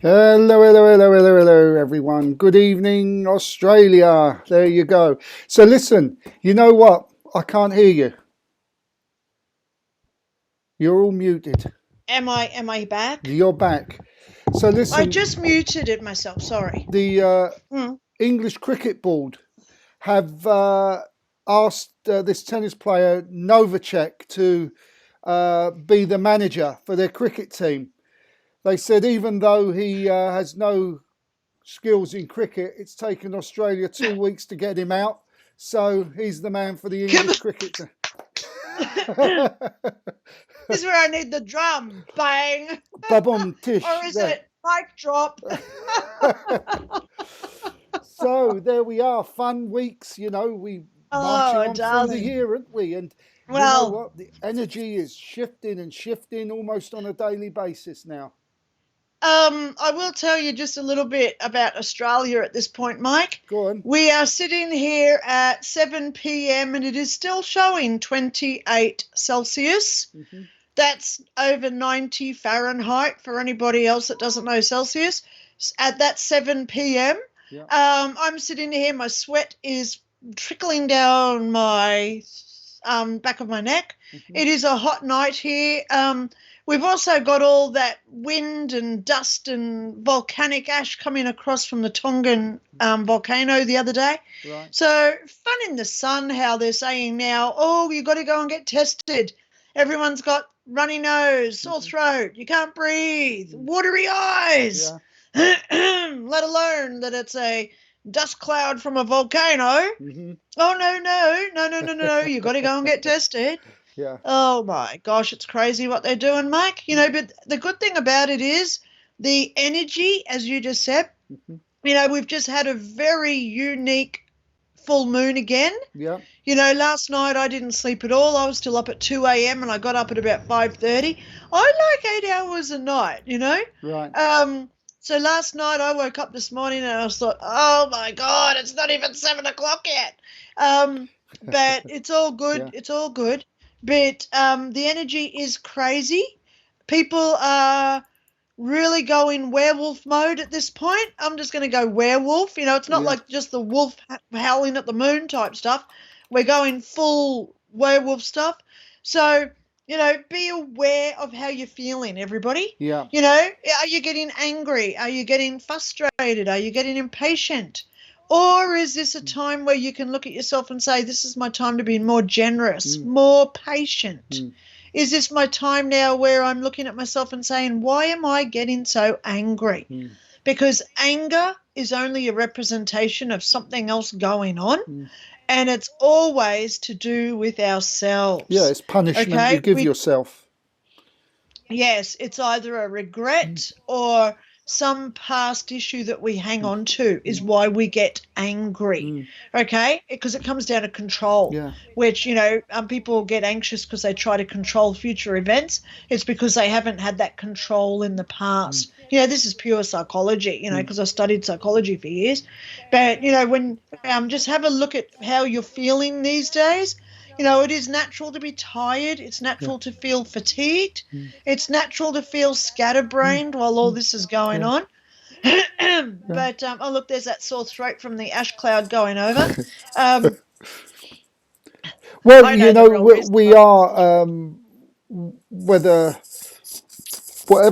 Hello, hello, hello, hello, hello, everyone. Good evening, Australia. There you go. So listen, you know what? I can't hear you. You're all muted. Am I back? You're back. So I listen, just muted it myself. Sorry. the Mm. English Cricket Board have asked this tennis player Novacek to be the manager for their cricket team. They said even though he has no skills in cricket, it's taken Australia 2 weeks to get him out. So he's the man for the English cricket team. This is where I need the drum. Bang. Babum tish. Or is There. it mic drop? So there we are. Fun weeks, we marching on through the darling. year, aren't we? And you know Well, what? The energy is shifting and shifting almost on a daily basis now. I will tell you just a little bit about Australia at this point, Mike. Go on. We are sitting here at 7 p.m. and it is still showing 28 Celsius. Mm-hmm. That's over 90 Fahrenheit for anybody else that doesn't know Celsius. At that 7 p.m., Yeah. I'm sitting here. My sweat is trickling down my back of my neck. Mm-hmm. It is a hot night here. We've also got all that wind and dust and volcanic ash coming across from the Tongan volcano the other day. Right. So fun in the sun how they're saying now, oh, you've got to go and get tested. Everyone's got runny nose, sore throat, you can't breathe, watery eyes, let alone that it's a dust cloud from a volcano. Mm-hmm. Oh, no, you got to go and get tested. Yeah. Oh, my gosh, it's crazy what they're doing, Mike. But the good thing about it is the energy, as you just said, we've just had a very unique full moon again. Yeah. Last night I didn't sleep at all. I was still up at 2 a.m. and I got up at about 5:30. I like 8 hours a night, Right. So last night I woke up this morning and I thought, oh, my God, it's not even 7 o'clock yet. But it's all good. Yeah. It's all good. But the energy is crazy. People are really going werewolf mode at this point. I'm just going to go werewolf. It's not like just the wolf howling at the moon type stuff. We're going full werewolf stuff. So, be aware of how you're feeling, everybody. Yeah. Are you getting angry? Are you getting frustrated? Are you getting impatient? Or is this a time where you can look at yourself and say, this is my time to be more generous, more patient? Is this my time now where I'm looking at myself and saying, why am I getting so angry? Because anger is only a representation of something else going on. And it's always to do with ourselves. Yeah, it's punishment you give yourself. Yes, it's either a regret or some past issue that we hang on to is why we get angry, okay? Because it comes down to control, which, people get anxious because they try to control future events. It's because they haven't had that control in the past. This is pure psychology, because I studied psychology for years. But, when just have a look at how you're feeling these days. It is natural to be tired. It's natural to feel fatigued. It's natural to feel scatterbrained while all this is going on. But, oh, look, there's that sore throat from the ash cloud going over. Well, we are, whatever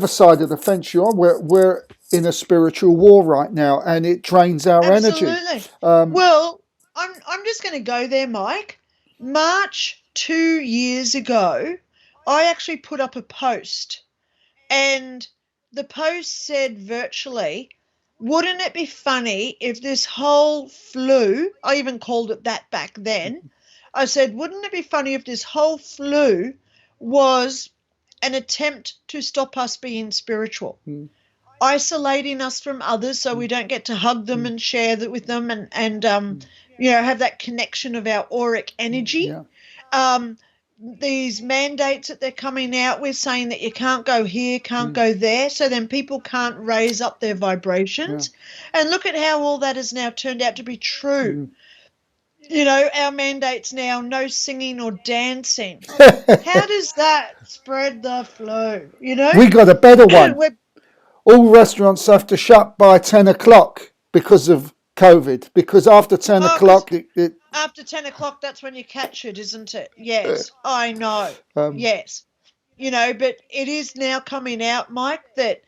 side of the fence you're on, we're in a spiritual war right now, and it drains our energy. Absolutely. Well, I'm just going to go there, Mike. March 2 years ago, I actually put up a post, and the post said virtually, wouldn't it be funny if this whole flu, I even called it that back then, I said, wouldn't it be funny if this whole flu was an attempt to stop us being spiritual, isolating us from others so we don't get to hug them and share that with them and have that connection of our auric energy. These mandates that they're coming out with saying that you can't go here, can't go there, so then people can't raise up their vibrations. And look at how all that has now turned out to be true. Our mandates now, no singing or dancing. How does that spread the flow, We got a better one. all restaurants have to shut by 10 o'clock because of COVID. Because after 10 Oh, 'cause o'clock, it after 10 o'clock, that's when you catch it, isn't it? Yes, I know. Yes. You know, but it is now coming out, Mike, that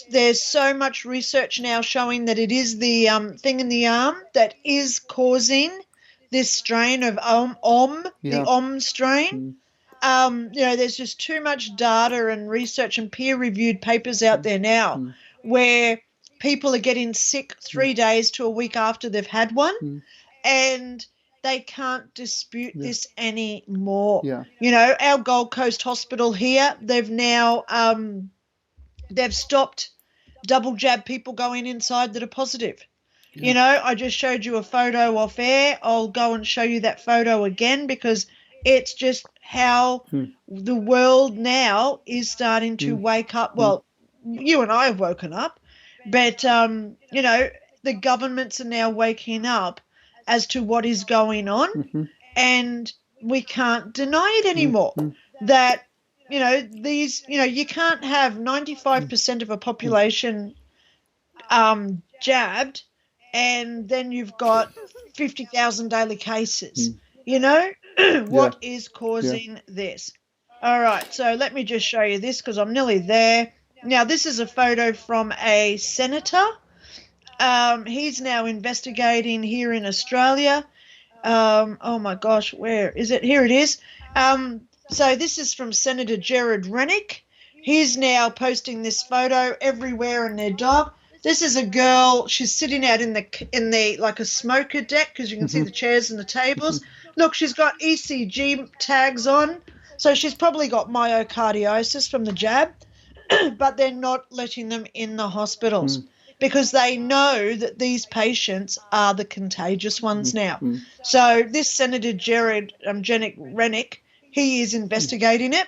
there's so much research now showing that it is the thing in the arm that is causing this strain of the strain. You know, there's just too much data and research and peer-reviewed papers out there now where people are getting sick 3 days to a week after they've had one, and they can't dispute this anymore. You know, our Gold Coast hospital here, they've now they've stopped double jab people going inside that are positive. You know, I just showed you a photo off air. I'll go and show you that photo again because it's just how the world now is starting to wake up. Well, you and I have woken up, but, you know, the governments are now waking up as to what is going on, and we can't deny it anymore. That, you know, you can't have 95% of a population jabbed, and then you've got 50,000 daily cases. You know, what is causing this? All right, so let me just show you this because I'm nearly there. Now, this is a photo from a senator. He's now investigating here in Australia. Oh my gosh, where is it? Here it is. So this is from Senator Jared Rennick. He's now posting this photo everywhere in their dog. This is a girl. She's sitting out in the like a smoker deck because you can see the chairs and the tables. Look, she's got ECG tags on, so she's probably got myocardiosis from the jab, but they're not letting them in the hospitals because they know that these patients are the contagious ones now. So this Senator Jared Rennick, he is investigating it,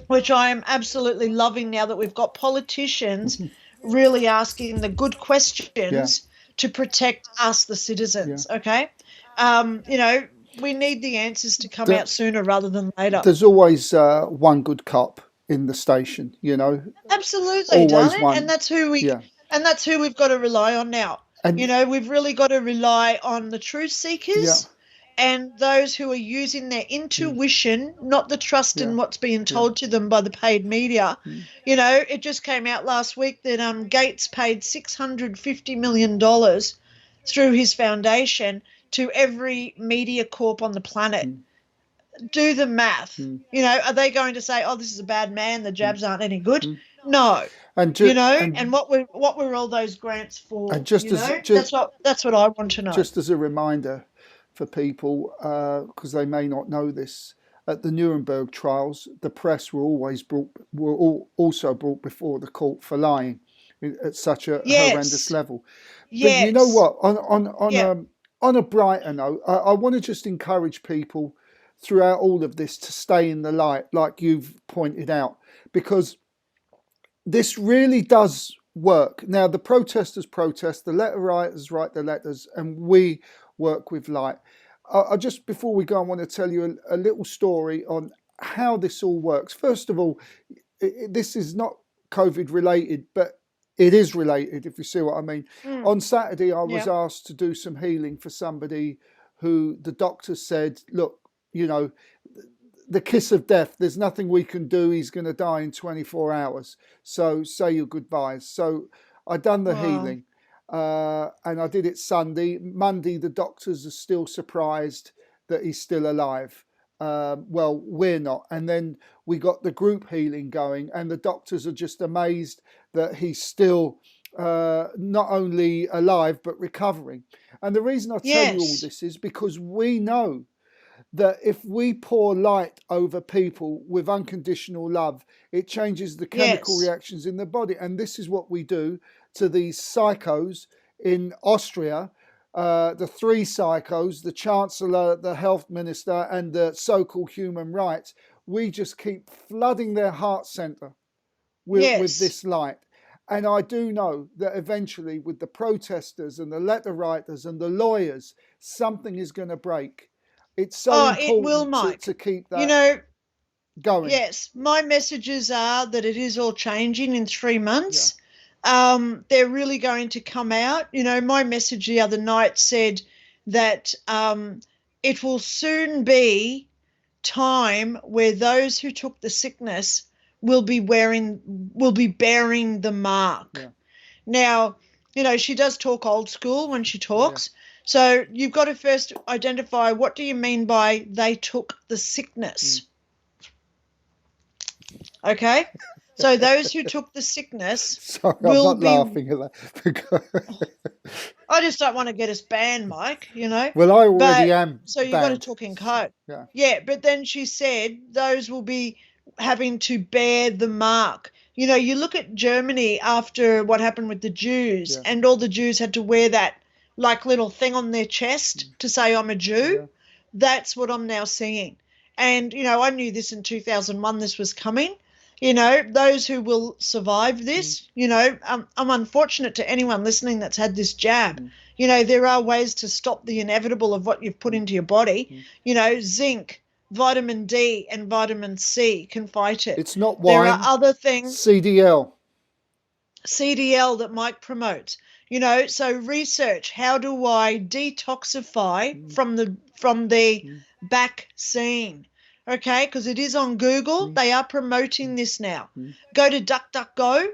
which I am absolutely loving now that we've got politicians really asking the good questions to protect us, the citizens, okay? You know, we need the answers to come out sooner rather than later. There's always one good cop in the station, you know. Absolutely, always darling, one. and that's who we've got to rely on now. And, you know, we've really got to rely on the truth seekers and those who are using their intuition, not the trust in what's being told to them by the paid media. You know, it just came out last week that Gates paid $650 million through his foundation to every media corp on the planet. Do the math. You know, are they going to say, "Oh, this is a bad man. The jabs aren't any good"? No. And you know, and what were all those grants for? And that's what I want to know. Just as a reminder for people, because they may not know this, at the Nuremberg trials, the press were also brought before the court for lying at such a horrendous level. But you know what? On a brighter note, I want to just encourage people throughout all of this to stay in the light, like you've pointed out, because this really does work. Now, the protesters protest, the letter writers write the letters, and we work with light. I just, before we go, I want to tell you a little story on how this all works. First of all, this is not COVID related, but it is related, if you see what I mean. On Saturday, I was asked to do some healing for somebody who the doctor said, look, you know, the kiss of death, there's nothing we can do. He's going to die in 24 hours. So say your goodbyes. So I done the healing. And I did it Sunday. Monday, the doctors are still surprised that he's still alive. Well, we're not. And then we got the group healing going, and the doctors are just amazed that he's still not only alive, but recovering. And the reason I tell you all this is because we know that if we pour light over people with unconditional love, it changes the chemical reactions in the body. And this is what we do to these psychos in Austria, the three psychos, the Chancellor, the Health Minister, and the so-called human rights. We just keep flooding their heart center with this light. And I do know that eventually with the protesters and the letter writers and the lawyers, something is going to break. It's so important to keep that going. Yes, my messages are that it is all changing in 3 months. they're really going to come out. You know, my message the other night said that it will soon be time where those who took the sickness will be bearing the mark. Yeah. Now, you know, she does talk old school when she talks. Yeah. So you've got to first identify, what do you mean by they took the sickness? Okay? So those who took the sickness Sorry, will I'm not laughing at that. I just don't want to get us banned, Mike, you know. Well, I already am So you've banned. got to talk in code. Yeah. Yeah, but then she said those will be having to bear the mark. You know, you look at Germany after what happened with the Jews, and all the Jews had to wear that like little thing on their chest to say I'm a Jew. Yeah. That's what I'm now seeing. And, you know, I knew this in 2001, this was coming. You know, those who will survive this, you know, I'm unfortunate to anyone listening that's had this jab. You know, there are ways to stop the inevitable of what you've put into your body. You know, zinc, vitamin D and vitamin C can fight it. It's not wine. There are other things. CDL that Mike promotes. You know, so research, how do I detoxify from the vaccine? Okay, because it is on Google. They are promoting this now. Go to DuckDuckGo,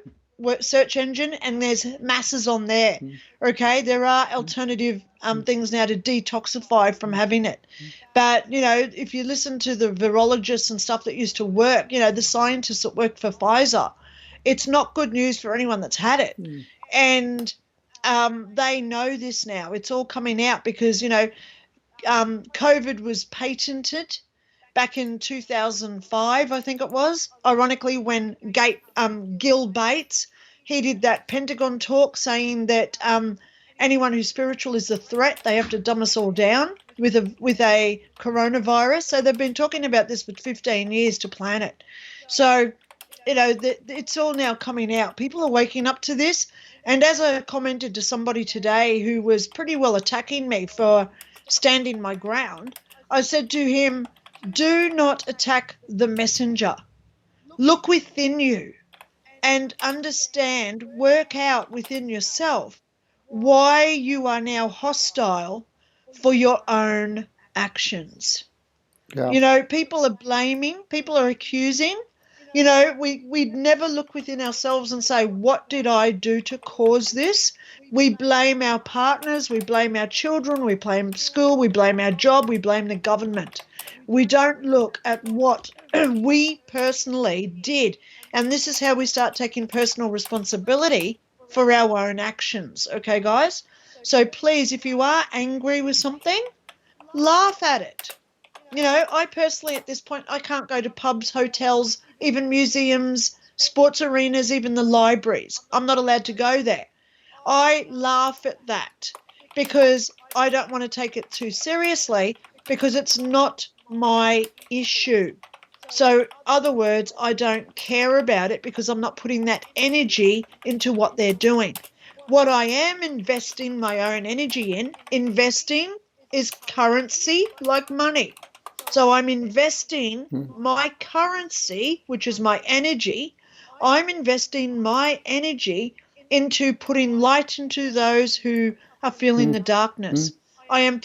search engine, and there's masses on there. Okay, there are alternative things now to detoxify from having it. But, you know, if you listen to the virologists and stuff that used to work, you know, the scientists that worked for Pfizer, it's not good news for anyone that's had it. And they know this now. It's all coming out because, you know, COVID was patented back in 2005, I think it was, ironically, when Gil Bates, he did that Pentagon talk saying that anyone who's spiritual is a threat. They have to dumb us all down with a coronavirus. So they've been talking about this for 15 years to plan it. So, you know, it's all now coming out. People are waking up to this. And as I commented to somebody today who was pretty well attacking me for standing my ground, I said to him, do not attack the messenger. Look within you and understand, work out within yourself why you are now hostile for your own actions. Yeah. You know, people are blaming, people are accusing. You know, we never look within ourselves and say, what did I do to cause this? We blame our partners, we blame our children, we blame school, we blame our job, we blame the government. We don't look at what we personally did. And this is how we start taking personal responsibility for our own actions. Okay, guys? So please, if you are angry with something, laugh at it. You know, I personally at this point, I can't go to pubs, hotels, even museums, sports arenas, even the libraries. I'm not allowed to go there. I laugh at that because I don't want to take it too seriously because it's not my issue. So, other words, I don't care about it because I'm not putting that energy into what they're doing. What I am investing my own energy in, investing is currency like money. So I'm investing my currency, which is my energy. I'm investing my energy into putting light into those who are feeling the darkness. I am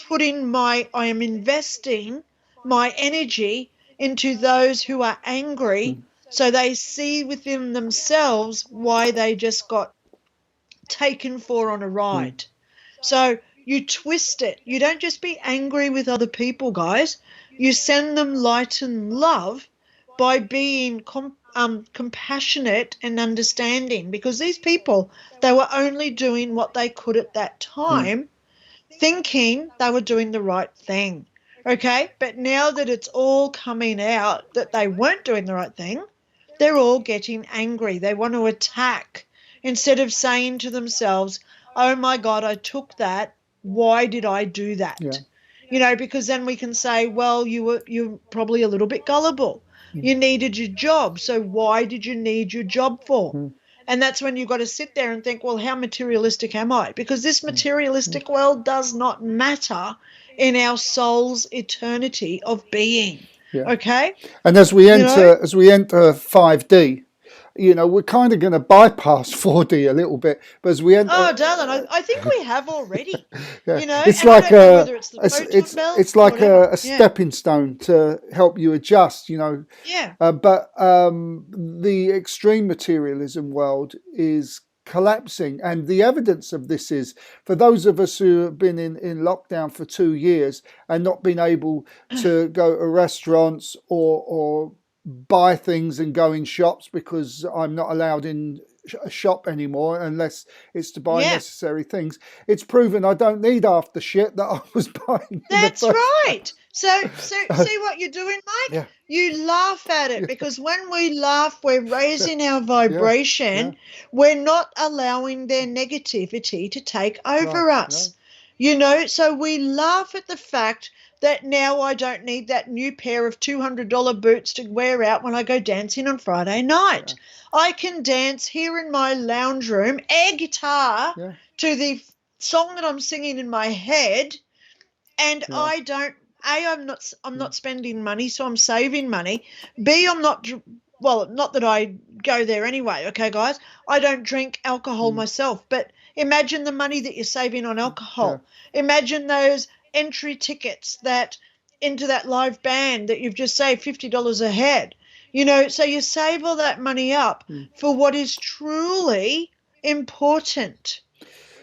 investing my energy into those who are angry so they see within themselves why they just got taken for on a ride. So you twist it. You don't just be angry with other people, guys. You send them light and love by being compassionate and understanding, because these people, they were only doing what they could at that time, thinking they were doing the right thing. Okay, but now that it's all coming out that they weren't doing the right thing, they're all getting angry. They want to attack instead of saying to themselves, oh my God, I took that. Why did I do that? Yeah. You know, because then we can say, well, you're probably a little bit gullible. You needed your job. So why did you need your job for? And that's when you've got to sit there and think, well, how materialistic am I? Because this materialistic world does not matter in our soul's eternity of being. Yeah. Okay? And as we enter 5D, we're kind of going to bypass 4D a little bit, but as we enter, Oh, darling, I think we have already. yeah, And it's I like don't know whether it's the photon belt it's or like whatever. a stepping stone to help you adjust, Yeah. But the extreme materialism world is collapsing, and the evidence of this is for those of us who have been in lockdown for 2 years and not been able to go to restaurants or buy things and go in shops because I'm not allowed in a shop anymore unless it's to buy Yeah. necessary things. It's proven I don't need half the shit that I was buying in the That's first right. So see what you're doing, Mike? Yeah. You laugh at it because when we laugh, we're raising our vibration. Yeah. We're not allowing their negativity to take over Right, us. So we laugh at the fact that now I don't need that new pair of $200 boots to wear out when I go dancing on Friday night. I can dance here in my lounge room, air guitar to the song that I'm singing in my head, and I don't. I'm not spending money, so I'm saving money. B, I'm not. Well, not that I go there anyway. Okay, guys, I don't drink alcohol myself, but imagine the money that you're saving on alcohol. Imagine those entry tickets that into that live band that you've just saved $50 a head. So you save all that money up for what is truly important.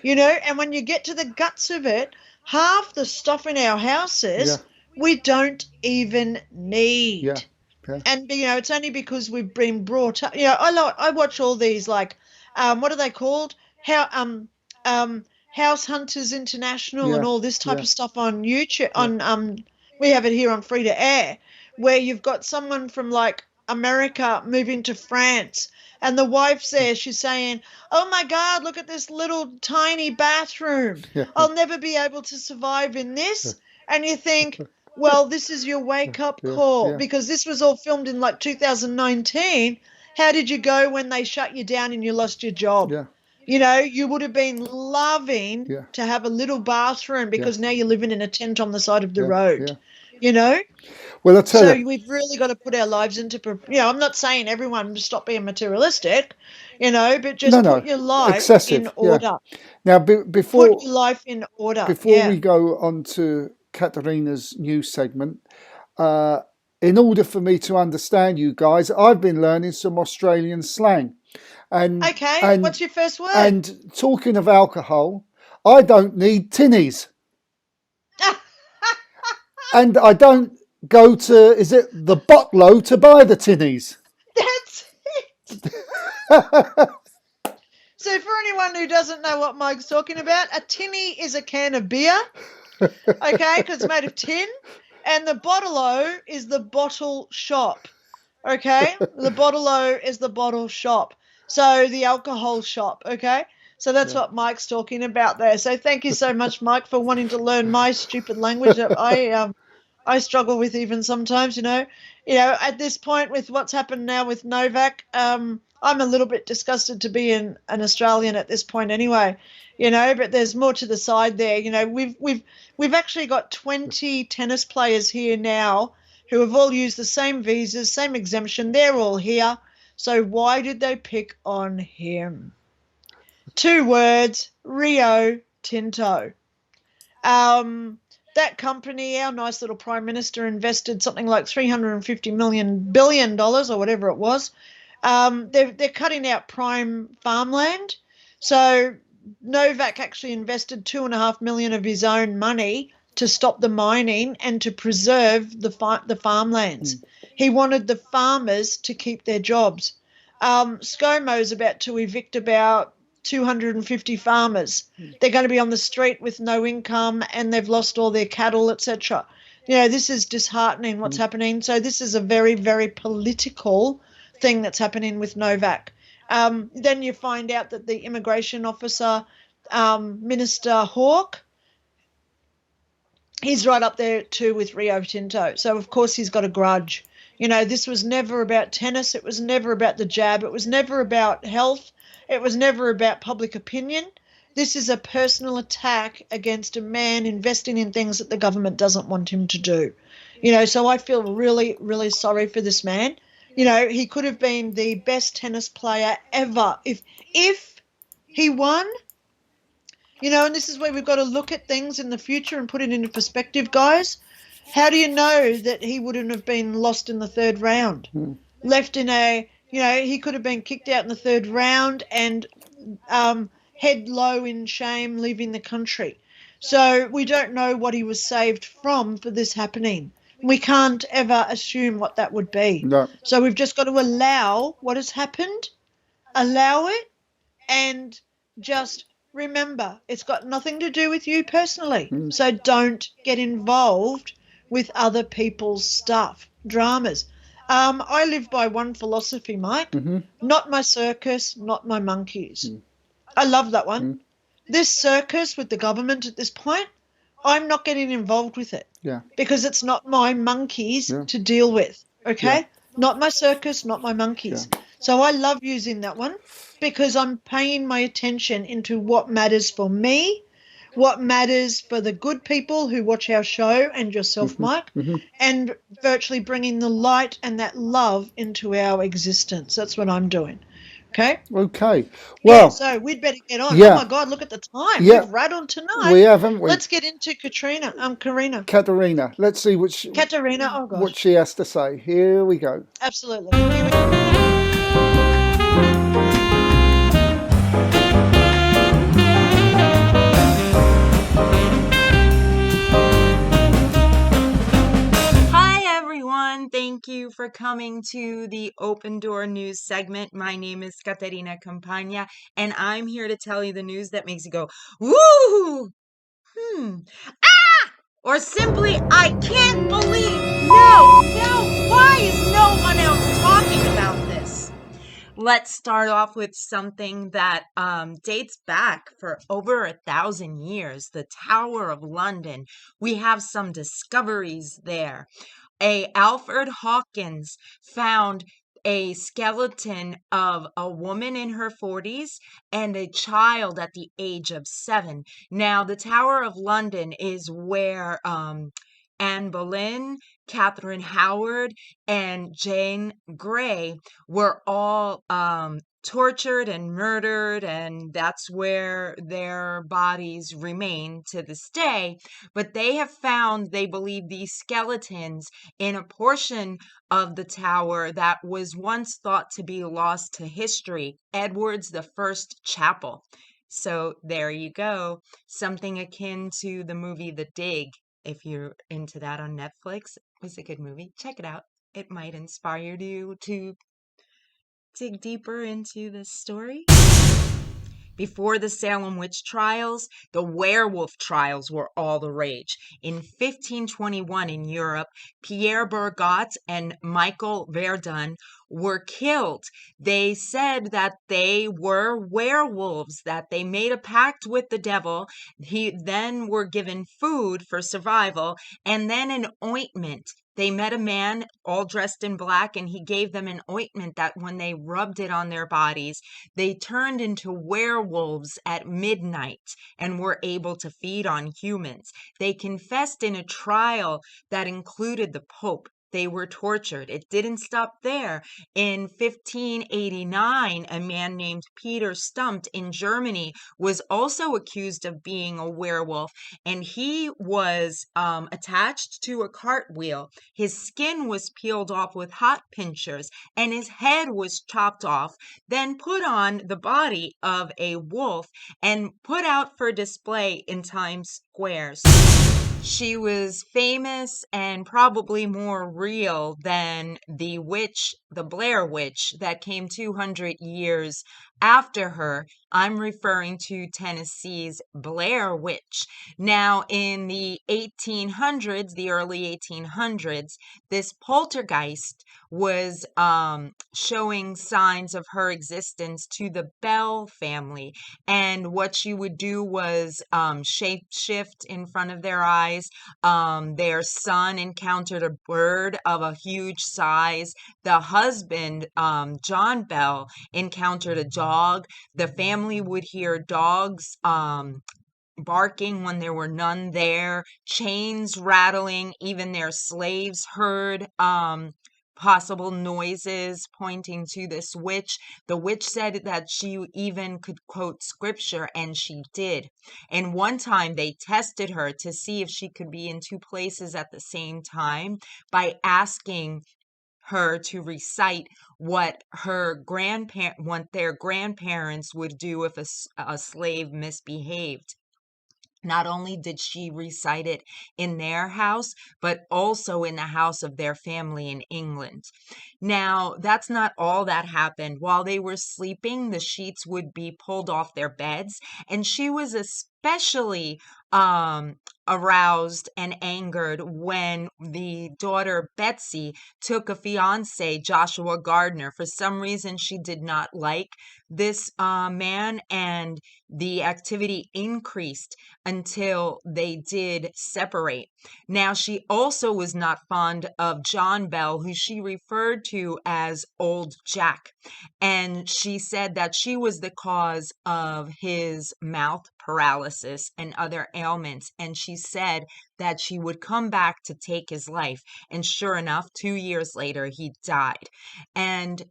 And when you get to the guts of it, half the stuff in our houses we don't even need. Yeah. And it's only because we've been brought up. I watch all these what are they called? House Hunters International and all this type of stuff on YouTube. On we have it here on Free to Air, where you've got someone from like America moving to France, and the wife's there. She's saying, "Oh my God, look at this little tiny bathroom. I'll never be able to survive in this." And you think, well, this is your wake-up call because this was all filmed in like 2019. How did you go when they shut you down and you lost your job? You would have been loving to have a little bathroom because now you're living in a tent on the side of the road. Well, I tell you, We've really got to put our lives into. I'm not saying everyone to stop being materialistic, but just put your life in order. Now, before Put your life in order. Before we go on to Katerina's new segment, in order for me to understand you guys, I've been learning some Australian slang. And what's your first word? And talking of alcohol, I don't need tinnies. And I don't go to, is it the Botlow to buy the tinnies? That's it. So for anyone who doesn't know what Mike's talking about, a tinny is a can of beer, okay, because it's made of tin, and the Bottle-O is the bottle shop, okay? The Bottle-O is the bottle shop, so the alcohol shop, okay? So that's what Mike's talking about there. So thank you so much, Mike, for wanting to learn my stupid language that I struggle with even sometimes, at this point with what's happened now with Novak, I'm a little bit disgusted to be an Australian at this point anyway, but there's more to the side there. We've actually got 20 tennis players here now who have all used the same visas, same exemption. They're all here. So why did they pick on him? 2 words, Rio Tinto. That company, our nice little Prime Minister, invested something like $350 billion or whatever it was. They're cutting out prime farmland. So Novak actually invested $2.5 million of his own money to stop the mining and to preserve the farmlands. He wanted the farmers to keep their jobs. ScoMo's about to evict about 250 farmers. They're going to be on the street with no income and they've lost all their cattle, etc. This is disheartening what's happening. So this is a very, very political thing that's happening with Novak. Then you find out that the immigration officer, Minister Hawke, he's right up there too with Rio Tinto. So, of course, he's got a grudge. This was never about tennis. It was never about the jab. It was never about health. It was never about public opinion. This is a personal attack against a man investing in things that the government doesn't want him to do. So I feel really, really sorry for this man. He could have been the best tennis player ever if he won. And this is where we've got to look at things in the future and put it into perspective, guys. How do you know that he wouldn't have been lost in the third round? Left in he could have been kicked out in the third round and head low in shame, leaving the country. So we don't know what he was saved from for this happening. We can't ever assume what that would be. No. So we've just got to allow what has happened, allow it, and just remember it's got nothing to do with you personally. So don't get involved with other people's stuff, dramas. I live by one philosophy, Mike. Not my circus, not my monkeys. I love that one. This circus with the government at this point, I'm not getting involved with it. Yeah. Because it's not my monkeys to deal with, okay? Yeah. Not my circus, not my monkeys. Yeah. So I love using that one because I'm paying my attention into what matters for me, what matters for the good people who watch our show and yourself, Mike, and virtually bringing the light and that love into our existence. That's what I'm doing. Okay. Okay. Well, so we'd better get on. Yeah. Oh my God, look at the time. Yeah. We've rattled tonight. We have, haven't we? Let's get into Karina. Katerina. Let's see Katerina. Oh gosh. what she has to say. Here we go. Absolutely. Here we go. Thank you for coming to the Open Door News segment. My name is Caterina Campagna, and I'm here to tell you the news that makes you go, woo, ah, or simply, I can't believe, no, why is no one else talking about this? Let's start off with something that dates back for over 1,000 years, the Tower of London. We have some discoveries there. Alfred Hawkins found a skeleton of a woman in her 40s and a child at the age of 7. Now, the Tower of London is where Anne Boleyn, Catherine Howard, and Jane Grey were all tortured and murdered, and that's where their bodies remain to this day. But they have found, they believe, these skeletons in a portion of the tower that was once thought to be lost to history, Edward's the First Chapel. So there you go, something akin to the movie The Dig. If you're into that on Netflix, it's a good movie. Check it out. It might inspire you to dig deeper into this story. Before the Salem witch trials, the werewolf trials were all the rage. In 1521 in Europe, Pierre Bergot and Michael Verdun were killed. They said that they were werewolves, that they made a pact with the devil. He then were given food for survival and then an ointment. They met a man all dressed in black, and he gave them an ointment that when they rubbed it on their bodies, they turned into werewolves at midnight and were able to feed on humans. They confessed in a trial that included the Pope. They were tortured. It didn't stop there. In 1589, a man named Peter Stumpt in Germany was also accused of being a werewolf, and he was attached to a cartwheel. His skin was peeled off with hot pincers, and his head was chopped off, then put on the body of a wolf and put out for display in Times Square. She was famous and probably more real than the witch, the Blair Witch, that came 200 years after her. I'm referring to Tennessee's Blair Witch. Now, in the 1800s, the early 1800s, this poltergeist was showing signs of her existence to the Bell family. And what she would do was shape shift in front of their eyes. Their son encountered a bird of a huge size. The husband, John Bell, encountered a dog. The family would hear dogs barking when there were none there, chains rattling. Even their slaves heard possible noises pointing to this witch. The witch said that she even could quote scripture, and she did. And one time they tested her to see if she could be in two places at the same time by asking her to recite what their grandparents would do if a slave misbehaved. Not only did she recite it in their house, but also in the house of their family in England. Now, that's not all that happened. While they were sleeping, the sheets would be pulled off their beds, and she was especially aroused and angered when the daughter Betsy took a fiance, Joshua Gardner. For some reason, she did not like this man, and the activity increased until they did separate. Now, she also was not fond of John Bell, who she referred to as Old Jack. And she said that she was the cause of his mouth paralysis and other ailments. And she said that she would come back to take his life. And sure enough, 2 years later, he died. And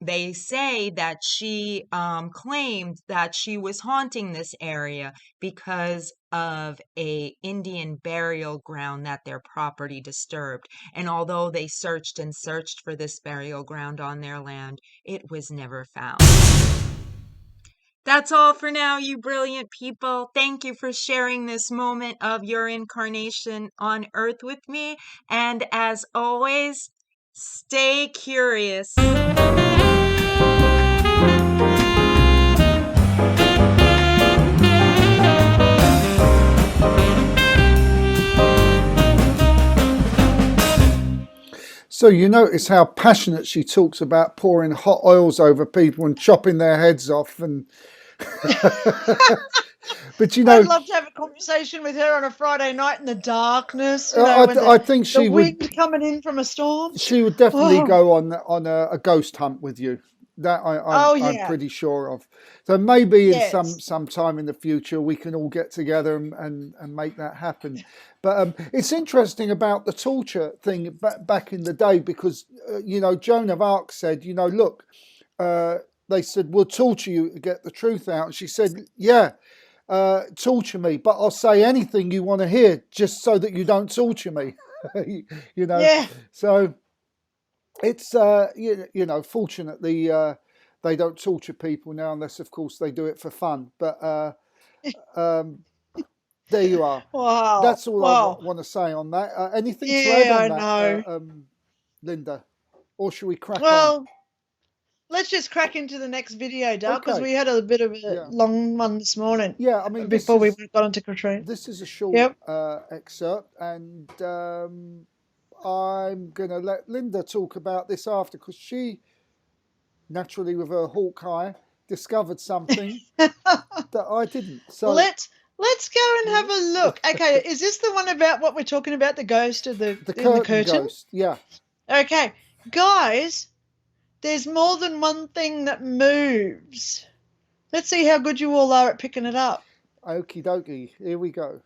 they say that she claimed that she was haunting this area because of a Indian burial ground that their property disturbed. And although they searched and searched for this burial ground on their land, it was never found. That's all for now, you brilliant people. Thank you for sharing this moment of your incarnation on Earth with me. And as always, stay curious. So you notice how passionate she talks about pouring hot oils over people and chopping their heads off, and but you I'd know, love to have a conversation with her on a Friday night in the darkness, you know, with I think the she wind would coming in from a storm. definitely Oh, go on a ghost hunt with you. That oh I'm yeah, pretty sure of. So maybe in yes. some time in the future we can all get together and make that happen. But it's interesting about the torture thing back in the day, because you know, Joan of Arc said, you know, look, they said we'll torture you to get the truth out, and she said, yeah, torture me, but I'll say anything you want to hear just so that you don't torture me. You know, Yeah. so it's you know, fortunately they don't torture people now, unless of course they do it for fun. But um, there you are. Wow. That's all I Wow. want to say on that. Anything to add Yeah, on I that, know. Lynda, or should we crack on? Well, let's just crack into the next video, Dale, because Okay. we had a bit of a Yeah. long one this morning Yeah. I mean, before we got onto Katrina. this is a short Yep. excerpt, and I'm gonna let Lynda talk about this after, because she, naturally with her hawk eye, discovered something that I didn't. So Let's go and have a look. Okay, is this the one about what we're talking about, the ghost of the the in the curtain curtain? ghost, yeah. Okay, guys, there's more than one thing that moves. Let's see how good you all are at picking it up. Okie dokie, here we go.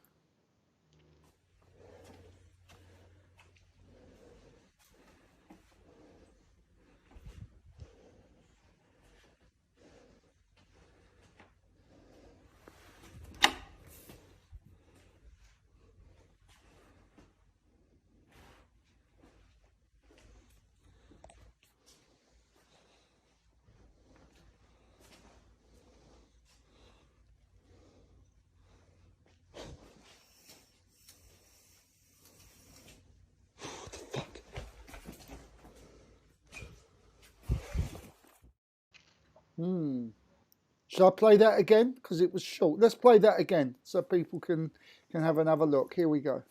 Shall I play that again? Because it was short. Let's play that again so people can have another look. Here we go.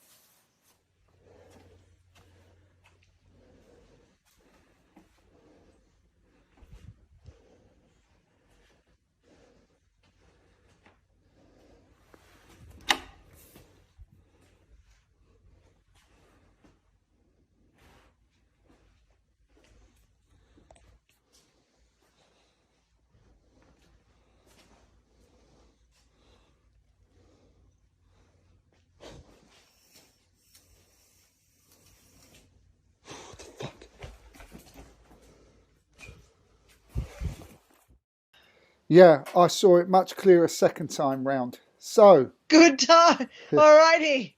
Yeah, I saw it much clearer second time round. So, Good time. All righty.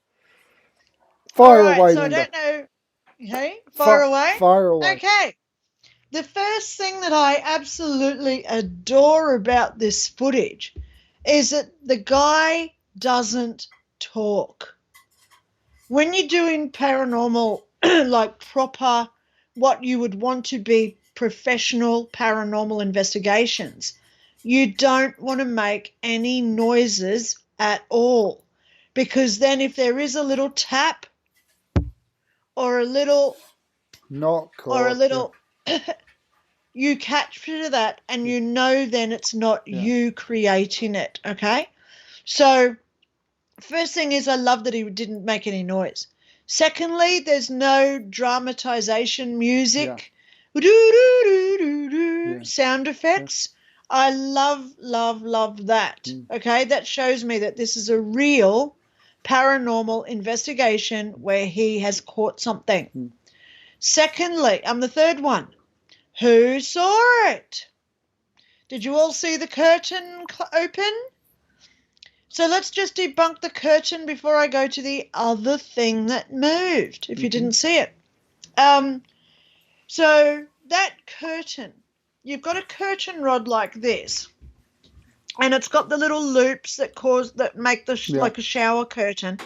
All fire right. away, So I Lynda. don't know. Hey, fire away. Fire away. Okay. The first thing that I absolutely adore about this footage is that the guy doesn't talk. When you're doing paranormal, like proper, what you would want to be professional paranormal investigations, you don't want to make any noises at all. Because then if there is a little tap or a little, Knock or a or little, you capture that and you know then it's not you creating it, okay? So first thing is I love that he didn't make any noise. Secondly, there's no dramatization music, sound effects. I love that. Okay, that shows me that this is a real paranormal investigation where he has caught something. Secondly, the third one. Who saw it? Did you all see the curtain open? So let's just debunk the curtain before I go to the other thing that moved, if you didn't see it. So that curtain, you've got a curtain rod like this, and it's got the little loops that make like a shower curtain.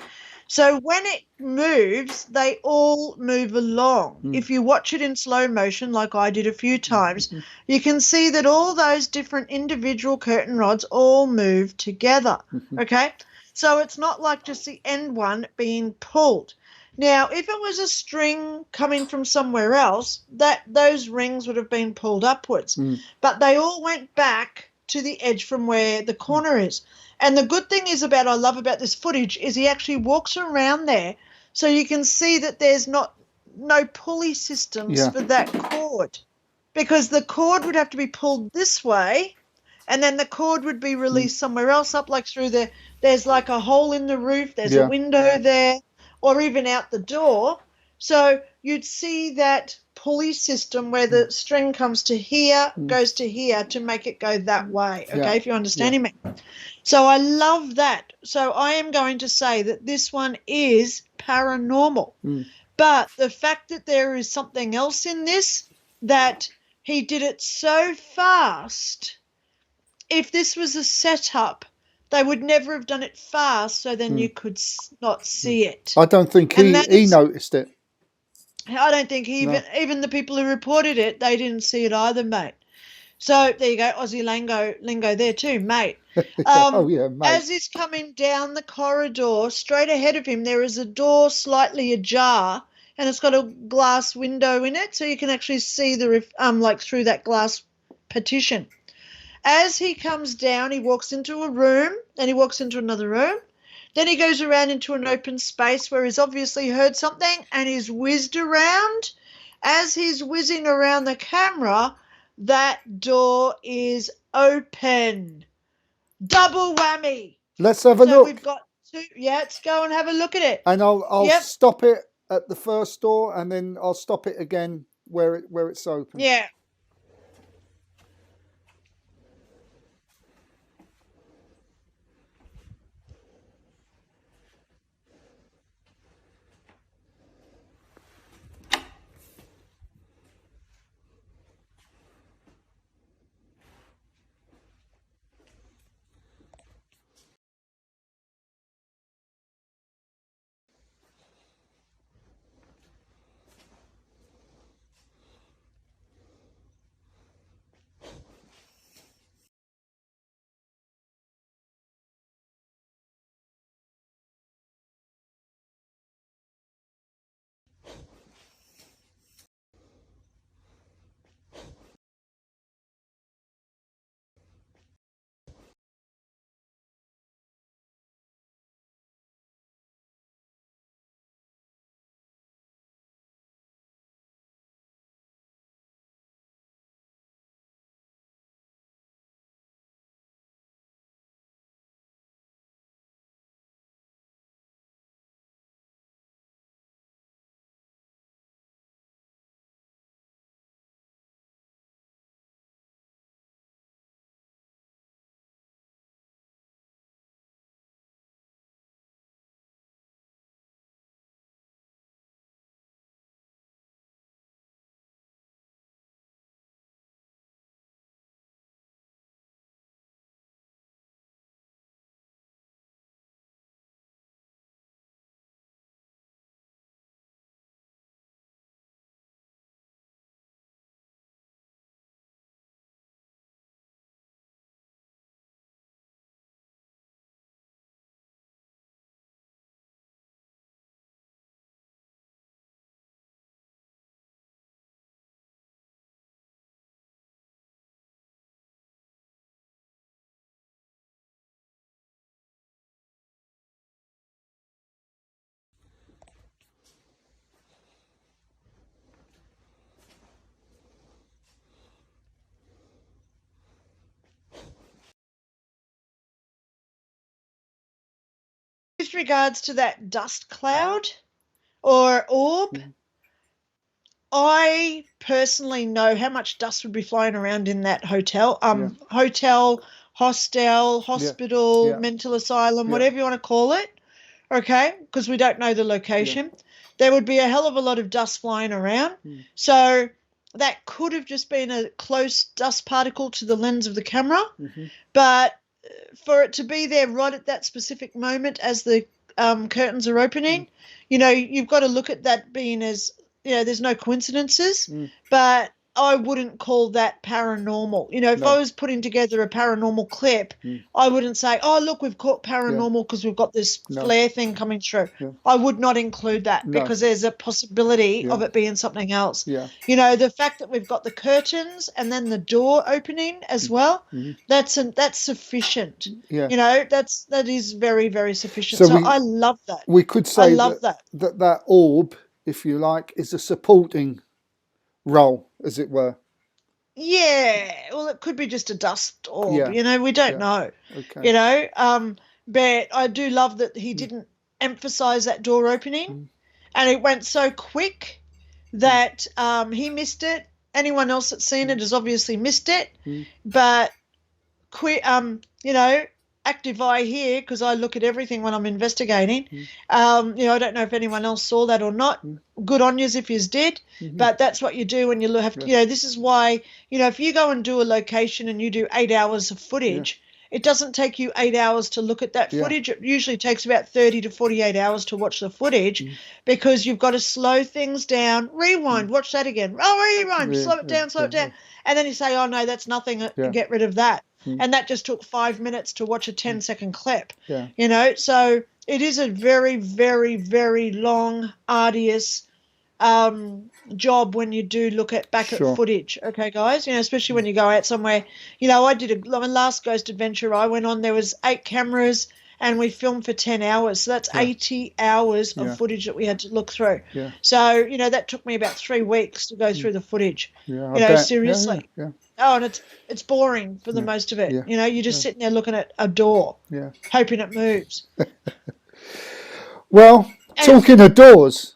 So when it moves, they all move along. If you watch it in slow motion, like I did a few times, you can see that all those different individual curtain rods all move together, okay? So it's not like just the end one being pulled. Now, if it was a string coming from somewhere else, those rings would have been pulled upwards. But they all went back to the edge from where the corner is. And the good thing is I love about this footage is he actually walks around there so you can see that there's no pulley systems for that cord, because the cord would have to be pulled this way and then the cord would be released somewhere else up, like through there's like a hole in the roof, there's a window there, or even out the door. So you'd see that pulley system where the string comes to here, goes to here to make it go that way, okay, if you're understanding me. So I love that. So I am going to say that this one is paranormal. But the fact that there is something else in this, that he did it so fast, if this was a setup, they would never have done it fast so then you could not see it. I don't think he noticed it. I don't think even the people who reported it, they didn't see it either, mate. So there you go, Aussie lingo there too, mate. Oh yeah, mate. As he's coming down the corridor, straight ahead of him, there is a door slightly ajar, and it's got a glass window in it, so you can actually see the like through that glass partition. As he comes down, he walks into a room, then he walks into another room, then he goes around into an open space where he's obviously heard something and he's whizzed around. As he's whizzing around the camera, that door is open. Double whammy. Let's have a So look. we've got two. Yeah, let's go and have a look at it. And I'll stop it at the first door, and then I'll stop it again where it's open. Yeah. with regards to that dust cloud or orb, I personally know how much dust would be flying around in that hotel. Hotel, hostel, hospital, mental asylum, whatever you want to call it. Okay, because we don't know the location. There would be a hell of a lot of dust flying around. So that could have just been a close dust particle to the lens of the camera. But for it to be there right at that specific moment as the curtains are opening, you know, you've got to look at that being as, you know, there's no coincidences, but I wouldn't call that paranormal. You know, if I was putting together a paranormal clip, I wouldn't say, oh, look, we've caught paranormal because we've got this flare thing coming through. I would not include that because there's a possibility of it being something else. You know, the fact that we've got the curtains and then the door opening as well, that's sufficient. You know, that is very, very sufficient. So I love that. We could say that orb, if you like, is a supporting role, as it were. Yeah, well, it could be just a dust orb, you know, we don't know, you know, but I do love that he didn't emphasize that door opening and it went so quick that he missed it. Anyone else that's seen it has obviously missed it, but you know, active eye here because I look at everything when I'm investigating. You know, I don't know if anyone else saw that or not. Good on yous if yous did, but that's what you do when you have to, you know, this is why, you know, if you go and do a location and you do 8 hours of footage, it doesn't take you 8 hours to look at that footage. It usually takes about 30 to 48 hours to watch the footage because you've got to slow things down, rewind, watch that again. Oh, rewind, slow it down. And then you say, oh, no, that's nothing, get rid of that. And that just took 5 minutes to watch a 10-second clip, you know. So it is a very, very, very long, arduous job when you do look at back at footage. Okay, guys, you know, especially when you go out somewhere. You know, I did my last Ghost Adventure I went on, there was 8 cameras and we filmed for 10 hours. So that's 80 hours of footage that we had to look through. So, you know, that took me about 3 weeks to go through the footage. You know, seriously. Oh, and it's boring for the most of it. You know, you're just sitting there looking at a door, hoping it moves. Well, talking of doors,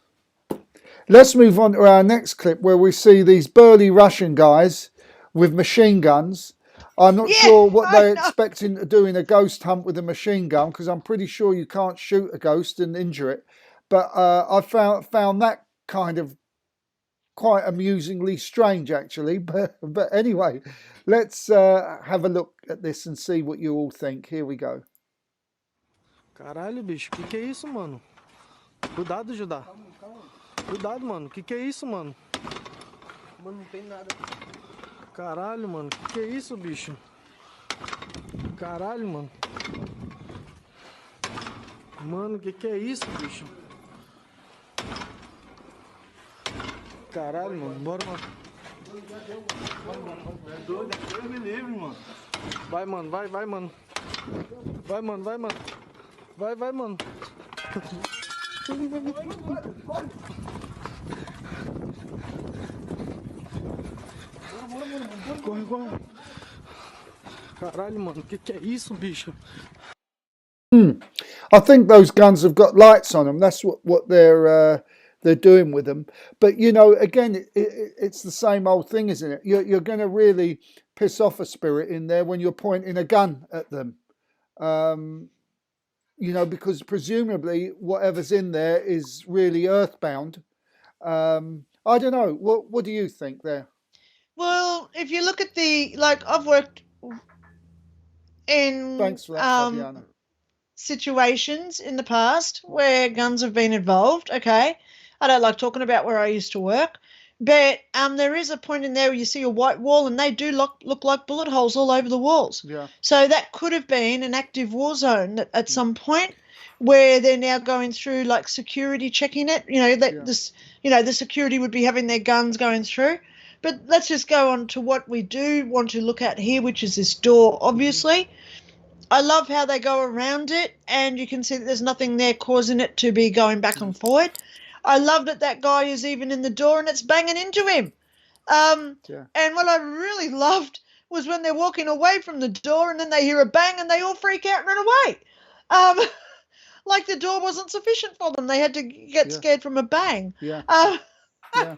let's move on to our next clip where we see these burly Russian guys with machine guns. I'm not sure what they're expecting to do in a ghost hunt with a machine gun because I'm pretty sure you can't shoot a ghost and injure it. But I found that kind of quite amusingly strange, actually. But anyway, let's have a look at this and see what you all think. Here we go. Caralho, bicho, que é isso, mano? Cuidado, Judá. Cuidado, mano. Que é isso, mano? Mano, não tem nada. Caralho, mano. Que é isso, bicho? Caralho, mano. Mano, que é isso, bicho? Caralho, mano. Bora, mano. É doido, Deus me livre, mano. Vai, mano. Vai, mano. Vai, mano. Vai, mano. Corre. Caralho, mano, que é isso, bicho? I think those guns have got lights on them. That's what they're doing with them. But, you know, again, it's the same old thing, isn't it? You're going to really piss off a spirit in there when you're pointing a gun at them. You know, because presumably whatever's in there is really earthbound. I don't know. What do you think there? Well, if you look at I've worked in Thanks for that, Fabiana. situations in the past where guns have been involved. Okay, I don't like talking about where I used to work, but there is a point in there where you see a white wall and they do look like bullet holes all over the walls. So that could have been an active war zone at some point where they're now going through like security checking it. You know the security would be having their guns going through. But let's just go on to what we do want to look at here, which is this door, obviously. I love how they go around it, and you can see that there's nothing there causing it to be going back and forward. I love that guy is even in the door and it's banging into him. And what I really loved was when they're walking away from the door and then they hear a bang and they all freak out and run away. like the door wasn't sufficient for them. They had to get scared from a bang. Yeah. Uh, Yeah.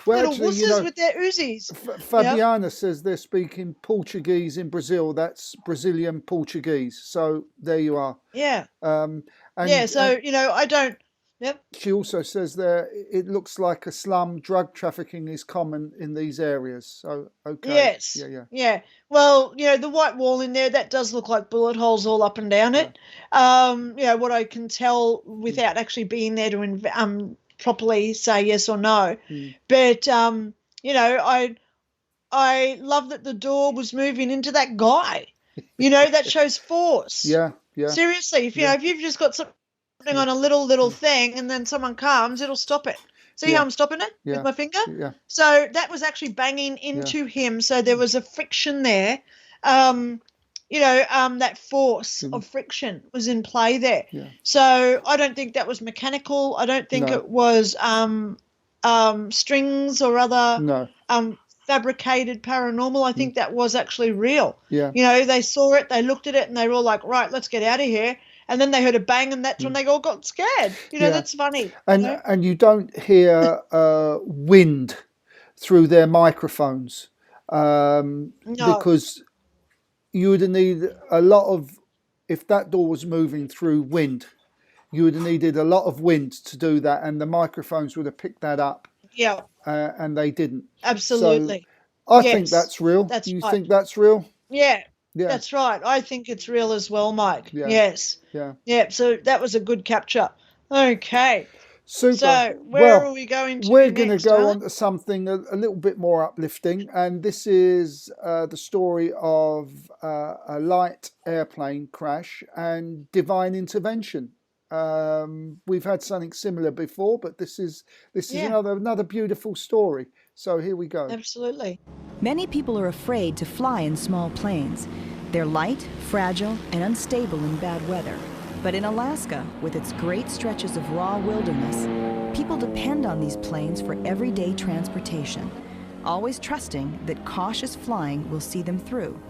Well, little actually, wusses with their Uzis. Fabiana says they're speaking Portuguese in Brazil. That's Brazilian Portuguese. So there you are. Yeah. And, So, I don't. Yep. She also says there it looks like a slum. Drug trafficking is common in these areas. So, okay. Yes. Yeah. Well, the white wall in there, that does look like bullet holes all up and down it. What I can tell without actually being there to properly say yes or no. But, I love that the door was moving into that guy. That shows force. Yeah. Seriously, if you've just got something on a little thing and then someone comes, it'll stop it. See how I'm stopping it with my finger? Yeah. So that was actually banging into him. So there was a friction there. That force of friction was in play there. Yeah. So I don't think that was mechanical. I don't think it was strings or other fabricated paranormal. I think that was actually real. Yeah. They saw it, they looked at it, and they were all like, right, let's get out of here. And then they heard a bang, and that's when they all got scared. That's funny. And you don't hear wind through their microphones because you would need a lot of, if that door was moving through wind, you would have needed a lot of wind to do that, and the microphones would have picked that up. Yeah. And they didn't. Absolutely. So I think that's real. That's you right. think that's real? Yeah. That's right. I think it's real as well, Mike. Yeah. Yes. Yeah. So that was a good capture. Okay. Super. So where are we going to? We're going to next, go on to something a little bit more uplifting, and this is the story of a light airplane crash and divine intervention. We've had something similar before, but this is another beautiful story. So here we go. Absolutely. Many people are afraid to fly in small planes. They're light, fragile, and unstable in bad weather. But in Alaska, with its great stretches of raw wilderness, people depend on these planes for everyday transportation, always trusting that cautious flying will see them through.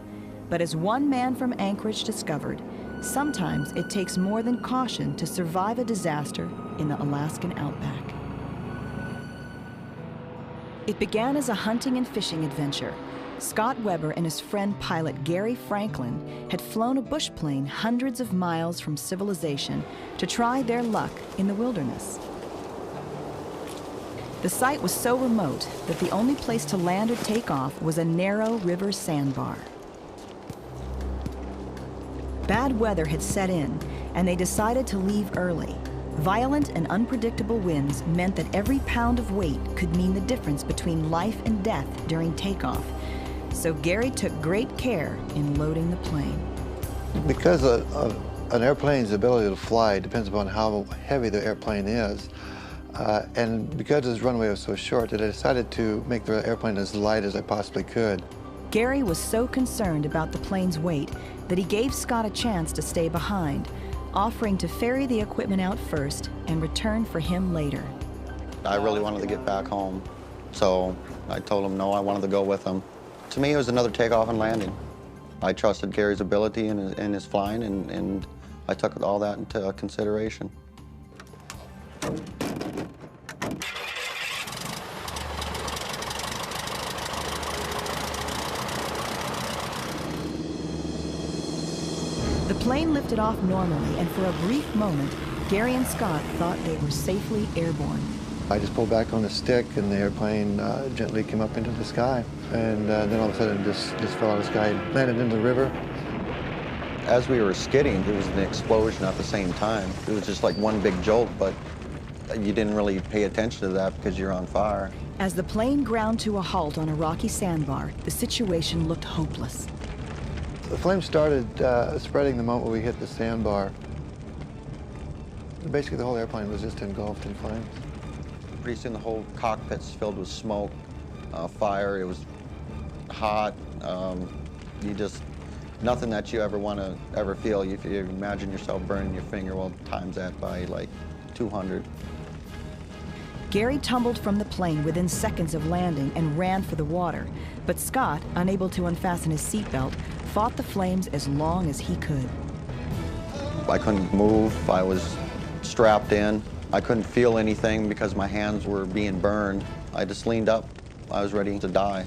But as one man from Anchorage discovered, sometimes it takes more than caution to survive a disaster in the Alaskan outback. It began as a hunting and fishing adventure. Scott Weber and his friend pilot Gary Franklin had flown a bush plane hundreds of miles from civilization to try their luck in the wilderness. The site was so remote that the only place to land or take off was a narrow river sandbar. Bad weather had set in, and they decided to leave early. Violent and unpredictable winds meant that every pound of weight could mean the difference between life and death during takeoff. So Gary took great care in loading the plane. Because an airplane's ability to fly depends upon how heavy the airplane is, and because this runway was so short, I decided to make the airplane as light as I possibly could. Gary was so concerned about the plane's weight that he gave Scott a chance to stay behind, offering to ferry the equipment out first and return for him later. I really wanted to get back home, so I told him no, I wanted to go with him. To me, it was another takeoff and landing. I trusted Gary's ability and his flying, and I took all that into consideration. The plane lifted off normally, and for a brief moment, Gary and Scott thought they were safely airborne. I just pulled back on the stick, and the airplane gently came up into the sky, and then all of a sudden it just fell out of the sky and landed into the river. As we were skidding, there was an explosion at the same time. It was just like one big jolt, but you didn't really pay attention to that because you're on fire. As the plane ground to a halt on a rocky sandbar, the situation looked hopeless. The flames started spreading the moment we hit the sandbar. Basically, the whole airplane was just engulfed in flames. Pretty soon, the whole cockpit's filled with smoke, fire. It was hot. Nothing that you ever want to ever feel. If you imagine yourself burning your finger, well, times that by like 200. Gary tumbled from the plane within seconds of landing and ran for the water. But Scott, unable to unfasten his seatbelt, fought the flames as long as he could. I couldn't move. I was strapped in. I couldn't feel anything because my hands were being burned. I just leaned up. I was ready to die.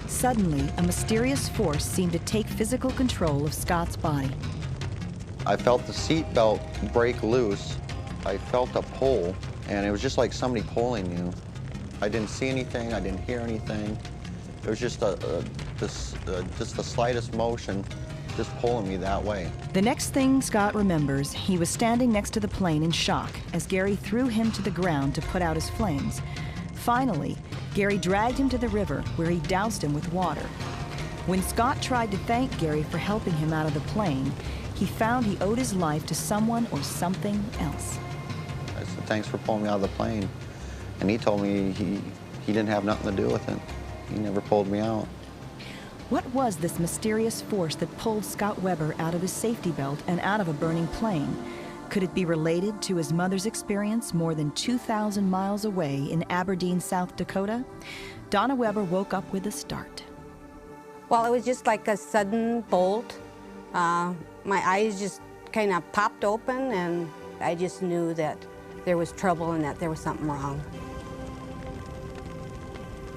Suddenly, a mysterious force seemed to take physical control of Scott's body. I felt the seat belt break loose. I felt a pull, and it was just like somebody pulling you. I didn't see anything. I didn't hear anything. It was just just the slightest motion, just pulling me that way. The next thing Scott remembers, he was standing next to the plane in shock as Gary threw him to the ground to put out his flames. Finally, Gary dragged him to the river where he doused him with water. When Scott tried to thank Gary for helping him out of the plane, he found he owed his life to someone or something else. I said, thanks for pulling me out of the plane. And he told me he didn't have nothing to do with it. He never pulled me out. What was this mysterious force that pulled Scott Weber out of his safety belt and out of a burning plane? Could it be related to his mother's experience more than 2,000 miles away in Aberdeen, South Dakota? Donna Weber woke up with a start. Well, it was just like a sudden bolt. My eyes just kind of popped open, and I just knew that there was trouble and that there was something wrong.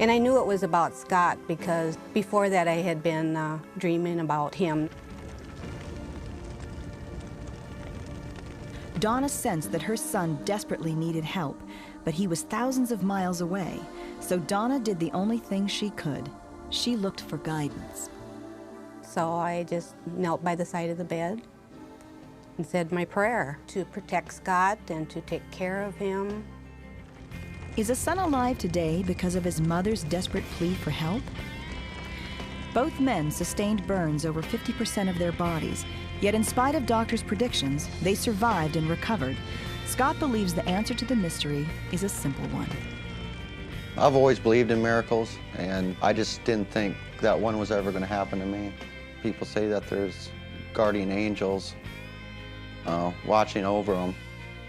And I knew it was about Scott because before that I had been dreaming about him. Donna sensed that her son desperately needed help, but he was thousands of miles away, so Donna did the only thing she could. She looked for guidance. So I just knelt by the side of the bed and said my prayer to protect Scott and to take care of him. Is a son alive today because of his mother's desperate plea for help? Both men sustained burns over 50% of their bodies, yet in spite of doctors' predictions, they survived and recovered. Scott believes the answer to the mystery is a simple one. I've always believed in miracles, and I just didn't think that one was ever going to happen to me. People say that there's guardian angels watching over them,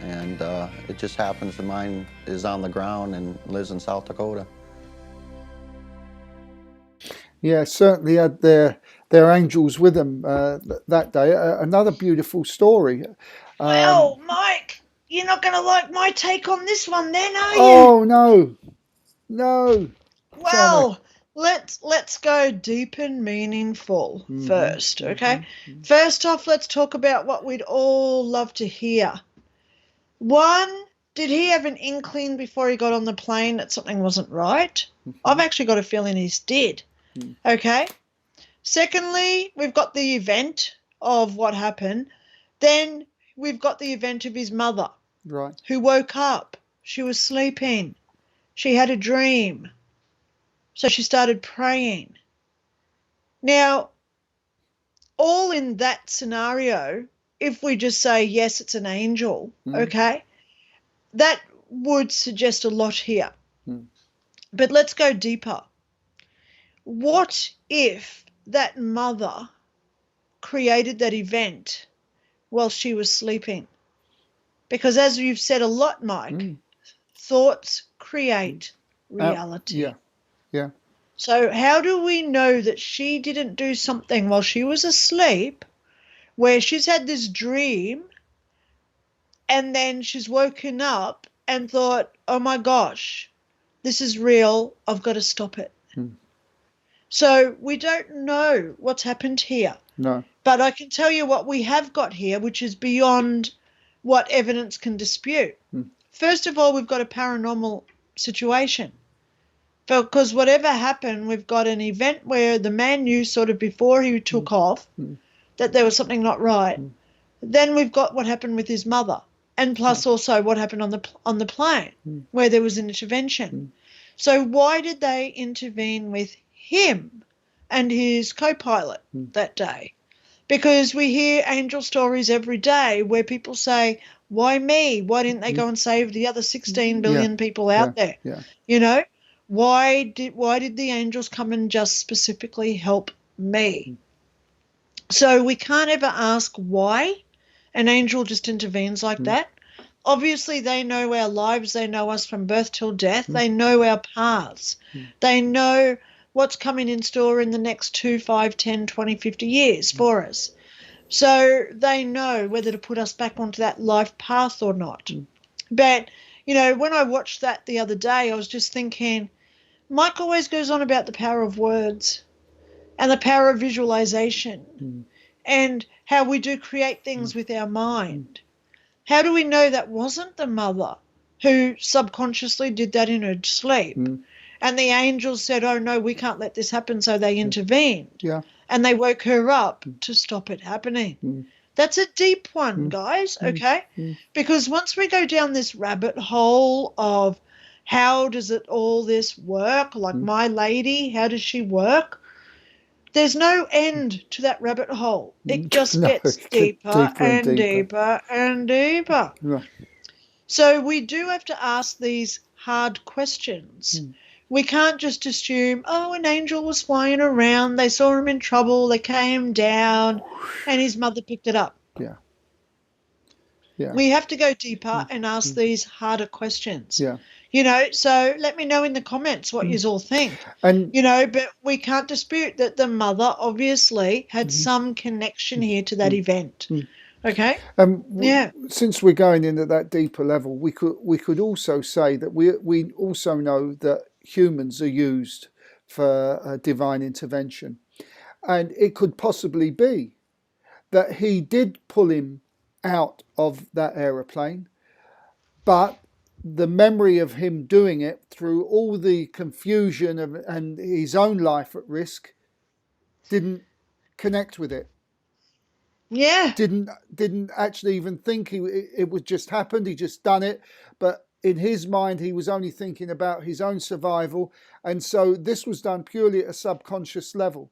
and it just happens that mine is on the ground and lives in South Dakota. Yeah, certainly had their angels with them that day. Another beautiful story. Well, Mike, you're not going to like my take on this one then, are you? Oh, no. No. Well, let's go deep and meaningful first, okay? First off, let's talk about what we'd all love to hear. One, did he have an inkling before he got on the plane that something wasn't right? I've actually got a feeling he did, okay? Secondly, we've got the event of what happened. Then we've got the event of his mother, Right. who woke up. She was sleeping. She had a dream. So she started praying. Now, all in that scenario, if we just say, yes, it's an angel, okay, that would suggest a lot here. But let's go deeper. What if that mother created that event while she was sleeping? Because as you've said a lot, Mike, thoughts create reality. Yeah. So how do we know that she didn't do something while she was asleep where she's had this dream and then she's woken up and thought, oh my gosh, this is real, I've got to stop it. So we don't know what's happened here. No. But I can tell you what we have got here, which is beyond what evidence can dispute. First of all, we've got a paranormal situation. Because whatever happened, we've got an event where the man knew sort of before he took off that there was something not right. Then we've got what happened with his mother, and plus also what happened on the plane where there was an intervention. So why did they intervene with him and his co-pilot that day? Because we hear angel stories every day where people say, why me? Why didn't they go and save the other 16 billion people out there? Yeah. You know, why did the angels come and just specifically help me? So we can't ever ask why an angel just intervenes like that. Obviously, they know our lives. They know us from birth till death. They know our paths. They know what's coming in store in the next 2, 5, 10, 20, 50 years for us. So they know whether to put us back onto that life path or not. But, when I watched that the other day, I was just thinking, Mike always goes on about the power of words and the power of visualization and how we do create things with our mind. How do we know that wasn't the mother who subconsciously did that in her sleep? And the angels said, oh, no, we can't let this happen, so they intervened. Yeah. And they woke her up to stop it happening. That's a deep one, guys, okay? Because once we go down this rabbit hole of how does it all this work, like my lady, how does she work? There's no end to that rabbit hole. It just gets deeper and deeper and deeper. Right. So we do have to ask these hard questions. We can't just assume, oh, an angel was flying around, they saw him in trouble, they came down, and his mother picked it up. Yeah. Yeah. We have to go deeper and ask these harder questions. Yeah. So let me know in the comments what you all think. And but we can't dispute that the mother obviously had some connection here to that event. Okay? Since we're going into that deeper level, we could also say that we also know that humans are used for divine intervention, and it could possibly be that he did pull him out of that aeroplane, but the memory of him doing it through all the confusion and his own life at risk didn't connect with it. Yeah. Didn't actually even think it was just happened. He just done it. But in his mind, he was only thinking about his own survival. And so this was done purely at a subconscious level.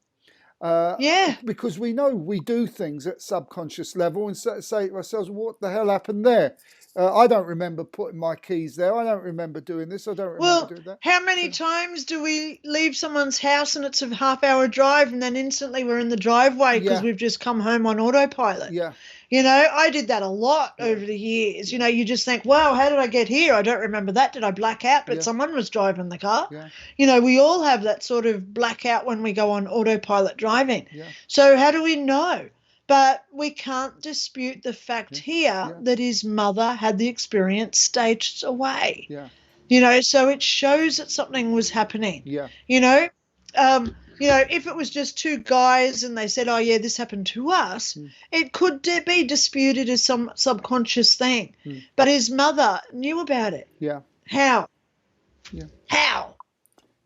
Because we know we do things at subconscious level and say to ourselves, what the hell happened there? I don't remember putting my keys there. I don't remember doing this. I don't remember doing that. How many times do we leave someone's house and it's a half-hour drive and then instantly we're in the driveway because we've just come home on autopilot? Yeah. I did that a lot over the years. You just think, wow, how did I get here? I don't remember that. Did I black out? But someone was driving the car. Yeah. We all have that sort of blackout when we go on autopilot driving. Yeah. So how do we know? But we can't dispute the fact here that his mother had the experience staged away. Yeah. So it shows that something was happening. Yeah. If it was just two guys and they said, oh, yeah, this happened to us, it could be disputed as some subconscious thing. But his mother knew about it. Yeah. How? Yeah. How?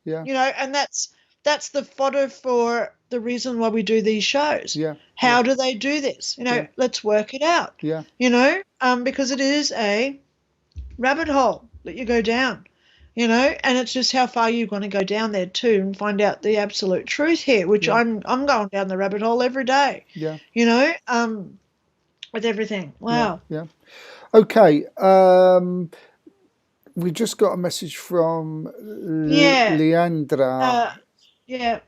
Yeah. And that's the fodder for the reason why we do these shows. Yeah. How do they do this? Let's work it out. Yeah. Because it is a rabbit hole that you go down. And it's just how far you're going to go down there too and find out the absolute truth here, which I'm going down the rabbit hole every day. Yeah. With everything. Wow. Yeah. Okay. We just got a message from Leandra. Yeah.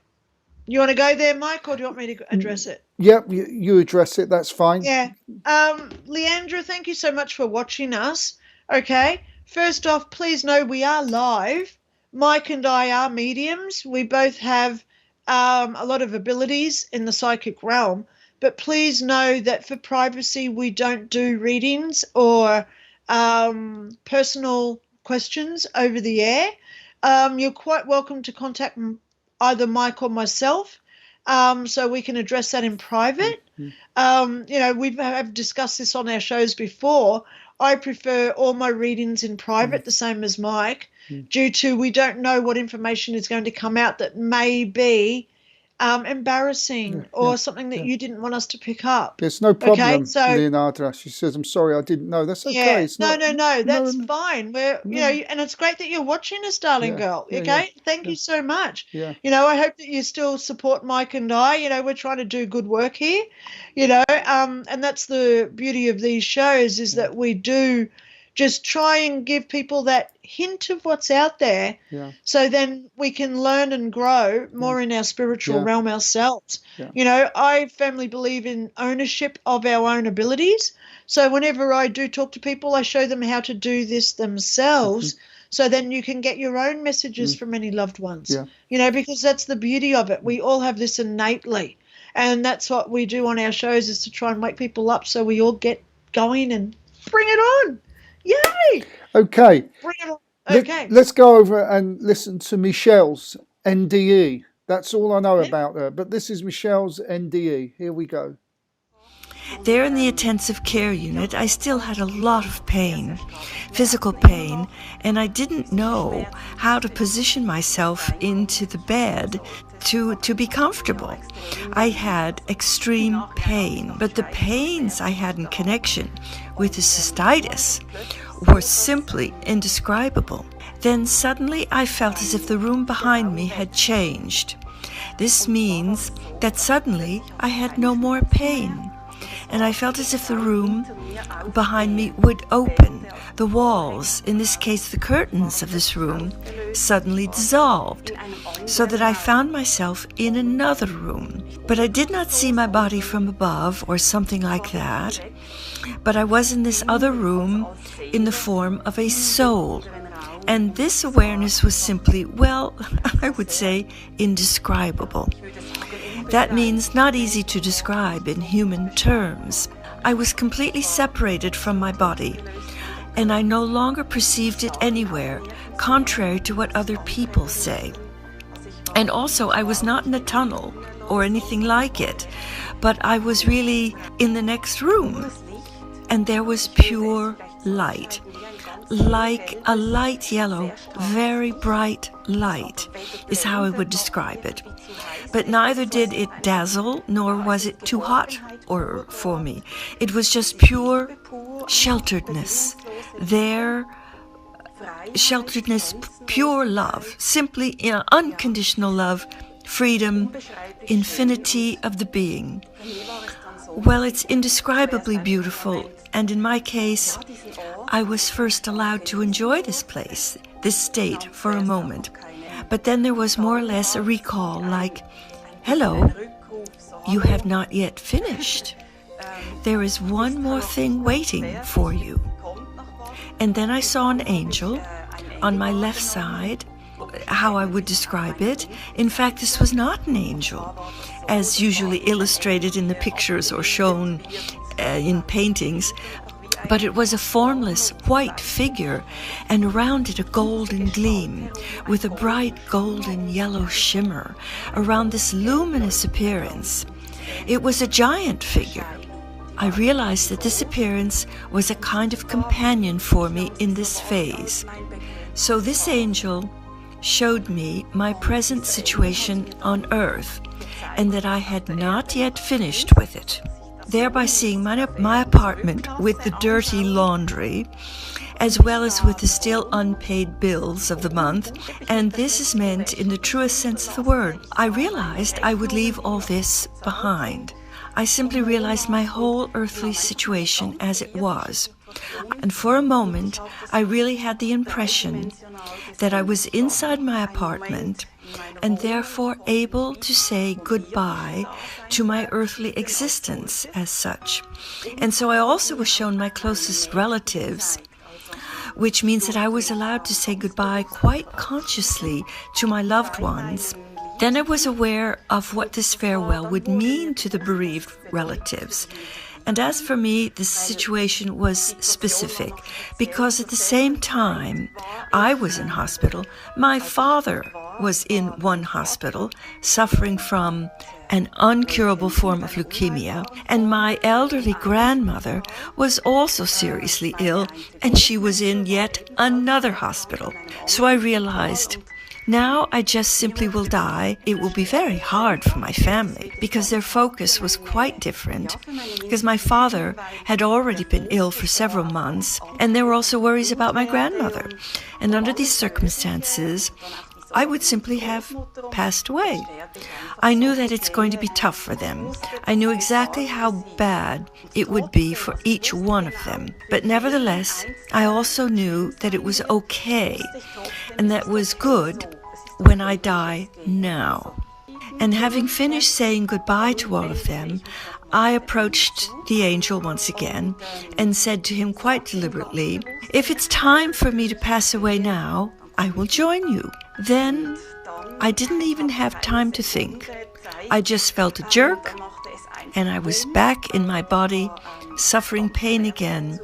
You want to go there, Mike, or do you want me to address it? Yep, you address it. That's fine. Yeah. Leandra, thank you so much for watching us. Okay. First off, please know we are live. Mike and I are mediums. We both have a lot of abilities in the psychic realm, but please know that for privacy, we don't do readings or personal questions over the air. You're quite welcome to contact either Mike or myself so we can address that in private. We have discussed this on our shows before. I prefer all my readings in private, the same as Mike, due to we don't know what information is going to come out that may be embarrassing or something that you didn't want us to pick up. There's no problem, okay, so, Leonardo. She says, I'm sorry, I didn't know. That's okay. Yeah, it's not, no, that's fine. We're, and it's great that you're watching us, darling girl. Okay, thank you so much. Yeah. I hope that you still support Mike and I. We're trying to do good work here. And that's the beauty of these shows is that we do just try and give people that hint of what's out there so then we can learn and grow more in our spiritual realm ourselves. I firmly believe in ownership of our own abilities. So whenever I do talk to people, I show them how to do this themselves so then you can get your own messages from any loved ones, because that's the beauty of it. We all have this innately. And that's what we do on our shows, is to try and wake people up so we all get going and bring it on. Yay! Okay. Bring it on. Let- Okay. Let's go over and listen to Michelle's NDE. That's all I know about her. But this is Michelle's NDE. Here we go. There in the intensive care unit, I still had a lot of pain, physical pain, and I didn't know how to position myself into the bed to be comfortable. I had extreme pain, but the pains I had in connection with the cystitis were simply indescribable. Then suddenly I felt as if the room behind me had changed. This means that suddenly I had no more pain. And I felt as if the room behind me would open. The walls, in this case the curtains of this room, suddenly dissolved, so that I found myself in another room. But I did not see my body from above or something like that, but I was in this other room in the form of a soul. And this awareness was simply, well, I would say, indescribable. That means not easy to describe in human terms. I was completely separated from my body, and I no longer perceived it anywhere, contrary to what other people say. And also, I was not in a tunnel or anything like it, but I was really in the next room, and there was pure light. Like a light yellow, very bright light is how I would describe it. But neither did it dazzle, nor was it too hot for me. It was just pure shelteredness. There, shelteredness, pure love, simply unconditional love, freedom, infinity of the being. Well, it's indescribably beautiful, and in my case, I was first allowed to enjoy this place, this state, for a moment. But then there was more or less a recall, like, hello, you have not yet finished. There is one more thing waiting for you. And then I saw an angel on my left side, how I would describe it. In fact, this was not an angel, as usually illustrated in the pictures or shown in paintings, but it was a formless white figure, and around it a golden gleam, with a bright golden yellow shimmer around this luminous appearance. It was a giant figure. I realized that this appearance was a kind of companion for me in this phase. So this angel showed me my present situation on earth, and that I had not yet finished with it, thereby seeing my apartment with the dirty laundry, as well as with the still unpaid bills of the month, and this is meant in the truest sense of the word. I realized I would leave all this behind. I simply realized my whole earthly situation as it was. And for a moment, I really had the impression that I was inside my apartment, and therefore able to say goodbye to my earthly existence as such. And so I also was shown my closest relatives, which means that I was allowed to say goodbye quite consciously to my loved ones. Then I was aware of what this farewell would mean to the bereaved relatives. And as for me, the situation was specific, because at the same time I was in hospital, my father was in one hospital, suffering from an incurable form of leukemia, and my elderly grandmother was also seriously ill, and she was in yet another hospital. So I realized, now I just simply will die. It will be very hard for my family, because their focus was quite different, because my father had already been ill for several months, and there were also worries about my grandmother. And under these circumstances, I would simply have passed away. I knew that it's going to be tough for them. I knew exactly how bad it would be for each one of them. But nevertheless, I also knew that it was okay, and that was good when I die now. And having finished saying goodbye to all of them, I approached the angel once again and said to him quite deliberately, if it's time for me to pass away now, I will join you. Then I didn't even have time to think. I just felt a jerk, and I was back in my body, suffering pain again.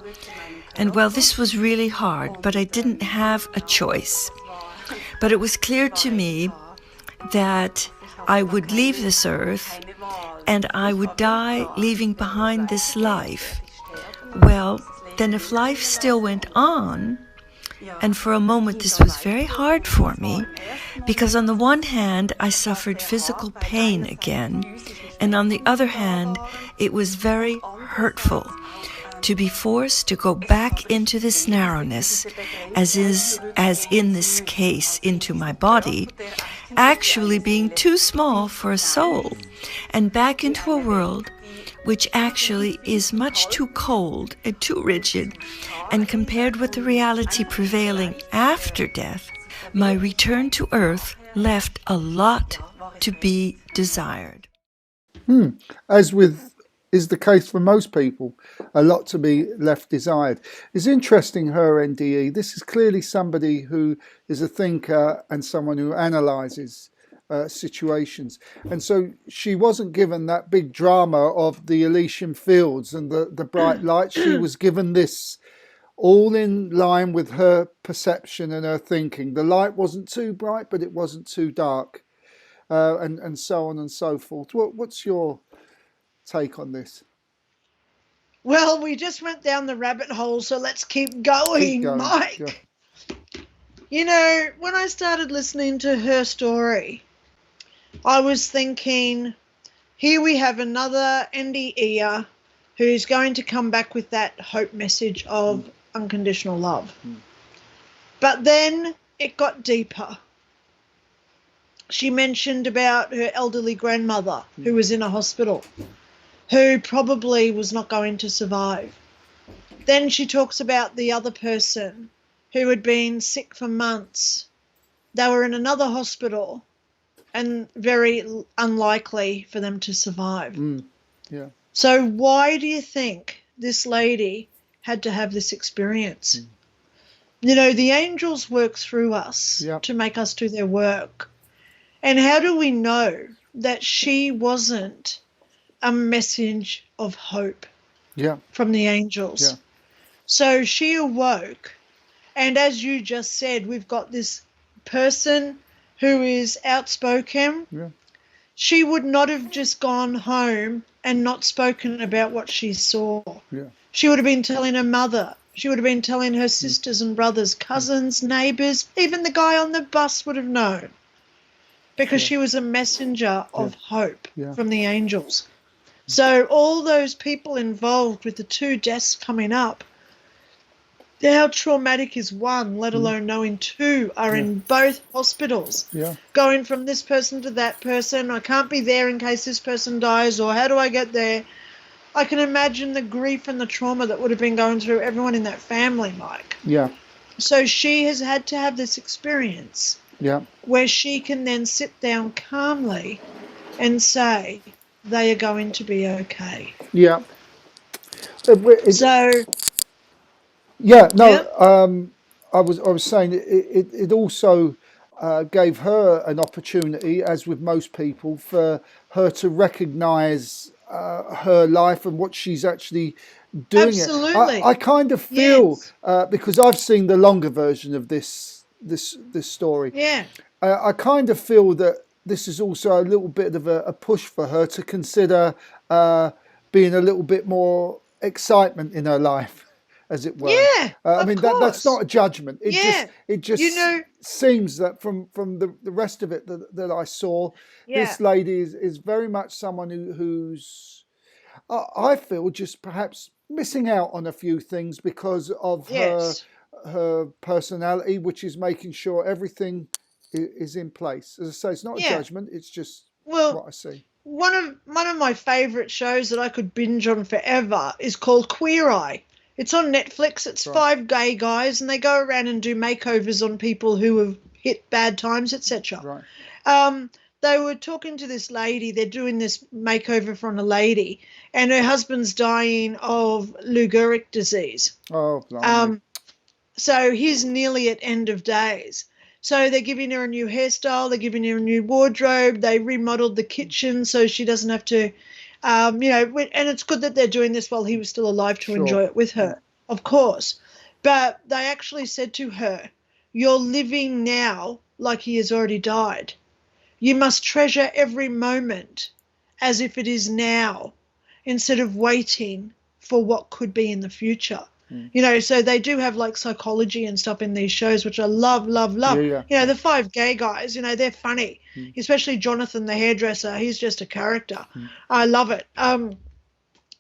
And well, this was really hard, but I didn't have a choice. But it was clear to me that I would leave this earth and I would die leaving behind this life. Well, then if life still went on, and for a moment this was very hard for me, because on the one hand I suffered physical pain again, and on the other hand it was very hurtful to be forced to go back into this narrowness, as in this case into my body, actually being too small for a soul, and back into a world which actually is much too cold and too rigid, and compared with the reality prevailing after death, my return to earth left a lot to be desired. As is the case for most people, a lot to be left desired. It's interesting, her NDE. This is clearly somebody who is a thinker and someone who analyses situations. And so she wasn't given that big drama of the Elysian fields and the bright lights. She was given this all in line with her perception and her thinking. The light wasn't too bright, but it wasn't too dark, and so on and so forth. What's your take on this? Well, we just went down the rabbit hole, so let's keep going, Mike. Yeah. You know, when I started listening to her story, I was thinking, here we have another NDEer who's going to come back with that hope message of unconditional love. But then it got deeper. She mentioned about her elderly grandmother who was in a hospital, who probably was not going to survive. Then she talks about the other person who had been sick for months. They were in another hospital and very unlikely for them to survive. Yeah. So why do you think this lady had to have this experience? You know, the angels work through us to make us do their work. And how do we know that she wasn't a message of hope from the angels? Yeah. So she awoke, and as you just said, we've got this person who is outspoken. Yeah. She would not have just gone home and not spoken about what she saw. Yeah. She would have been telling her mother. She would have been telling her sisters and brothers, cousins, neighbours. Even the guy on the bus would have known, because she was a messenger of hope from the angels. So all those people involved with the 2 deaths coming up, how traumatic is one, let alone knowing 2 are in both hospitals, going from this person to that person. I can't be there in case this person dies, or how do I get there? I can imagine the grief and the trauma that would have been going through everyone in that family, Mike. Yeah. So she has had to have this experience where she can then sit down calmly and say they are going to be okay. Yeah. I was saying it also gave her an opportunity, as with most people, for her to recognise her life and what she's actually doing. Absolutely. I kind of feel because I've seen the longer version of this story. Yeah. I kind of feel that this is also a little bit of a push for her to consider being a little bit more excitement in her life, as it were. Yeah, I mean that's not a judgment. It just you know, seems that from the rest of it that I saw, this lady is very much someone who's I feel just perhaps missing out on a few things because of her personality, which is making sure everything is in place. As I say, it's not a judgment. It's just what I see. One of my favourite shows that I could binge on forever is called Queer Eye. It's on Netflix. It's 5 gay guys, and they go around and do makeovers on people who have hit bad times, etc. Right. They were talking to this lady. They're doing this makeover for a lady, and her husband's dying of Lou Gehrig disease. Oh, blimey. So he's nearly at end of days. So they're giving her a new hairstyle, they're giving her a new wardrobe, they remodeled the kitchen so she doesn't have to, and it's good that they're doing this while he was still alive to enjoy it with her, of course. But they actually said to her, you're living now like he has already died. You must treasure every moment as if it is now instead of waiting for what could be in the future. So they do have like psychology and stuff in these shows, which I love, love, love. Yeah. The 5 gay guys, they're funny, especially Jonathan, the hairdresser. He's just a character. I love it.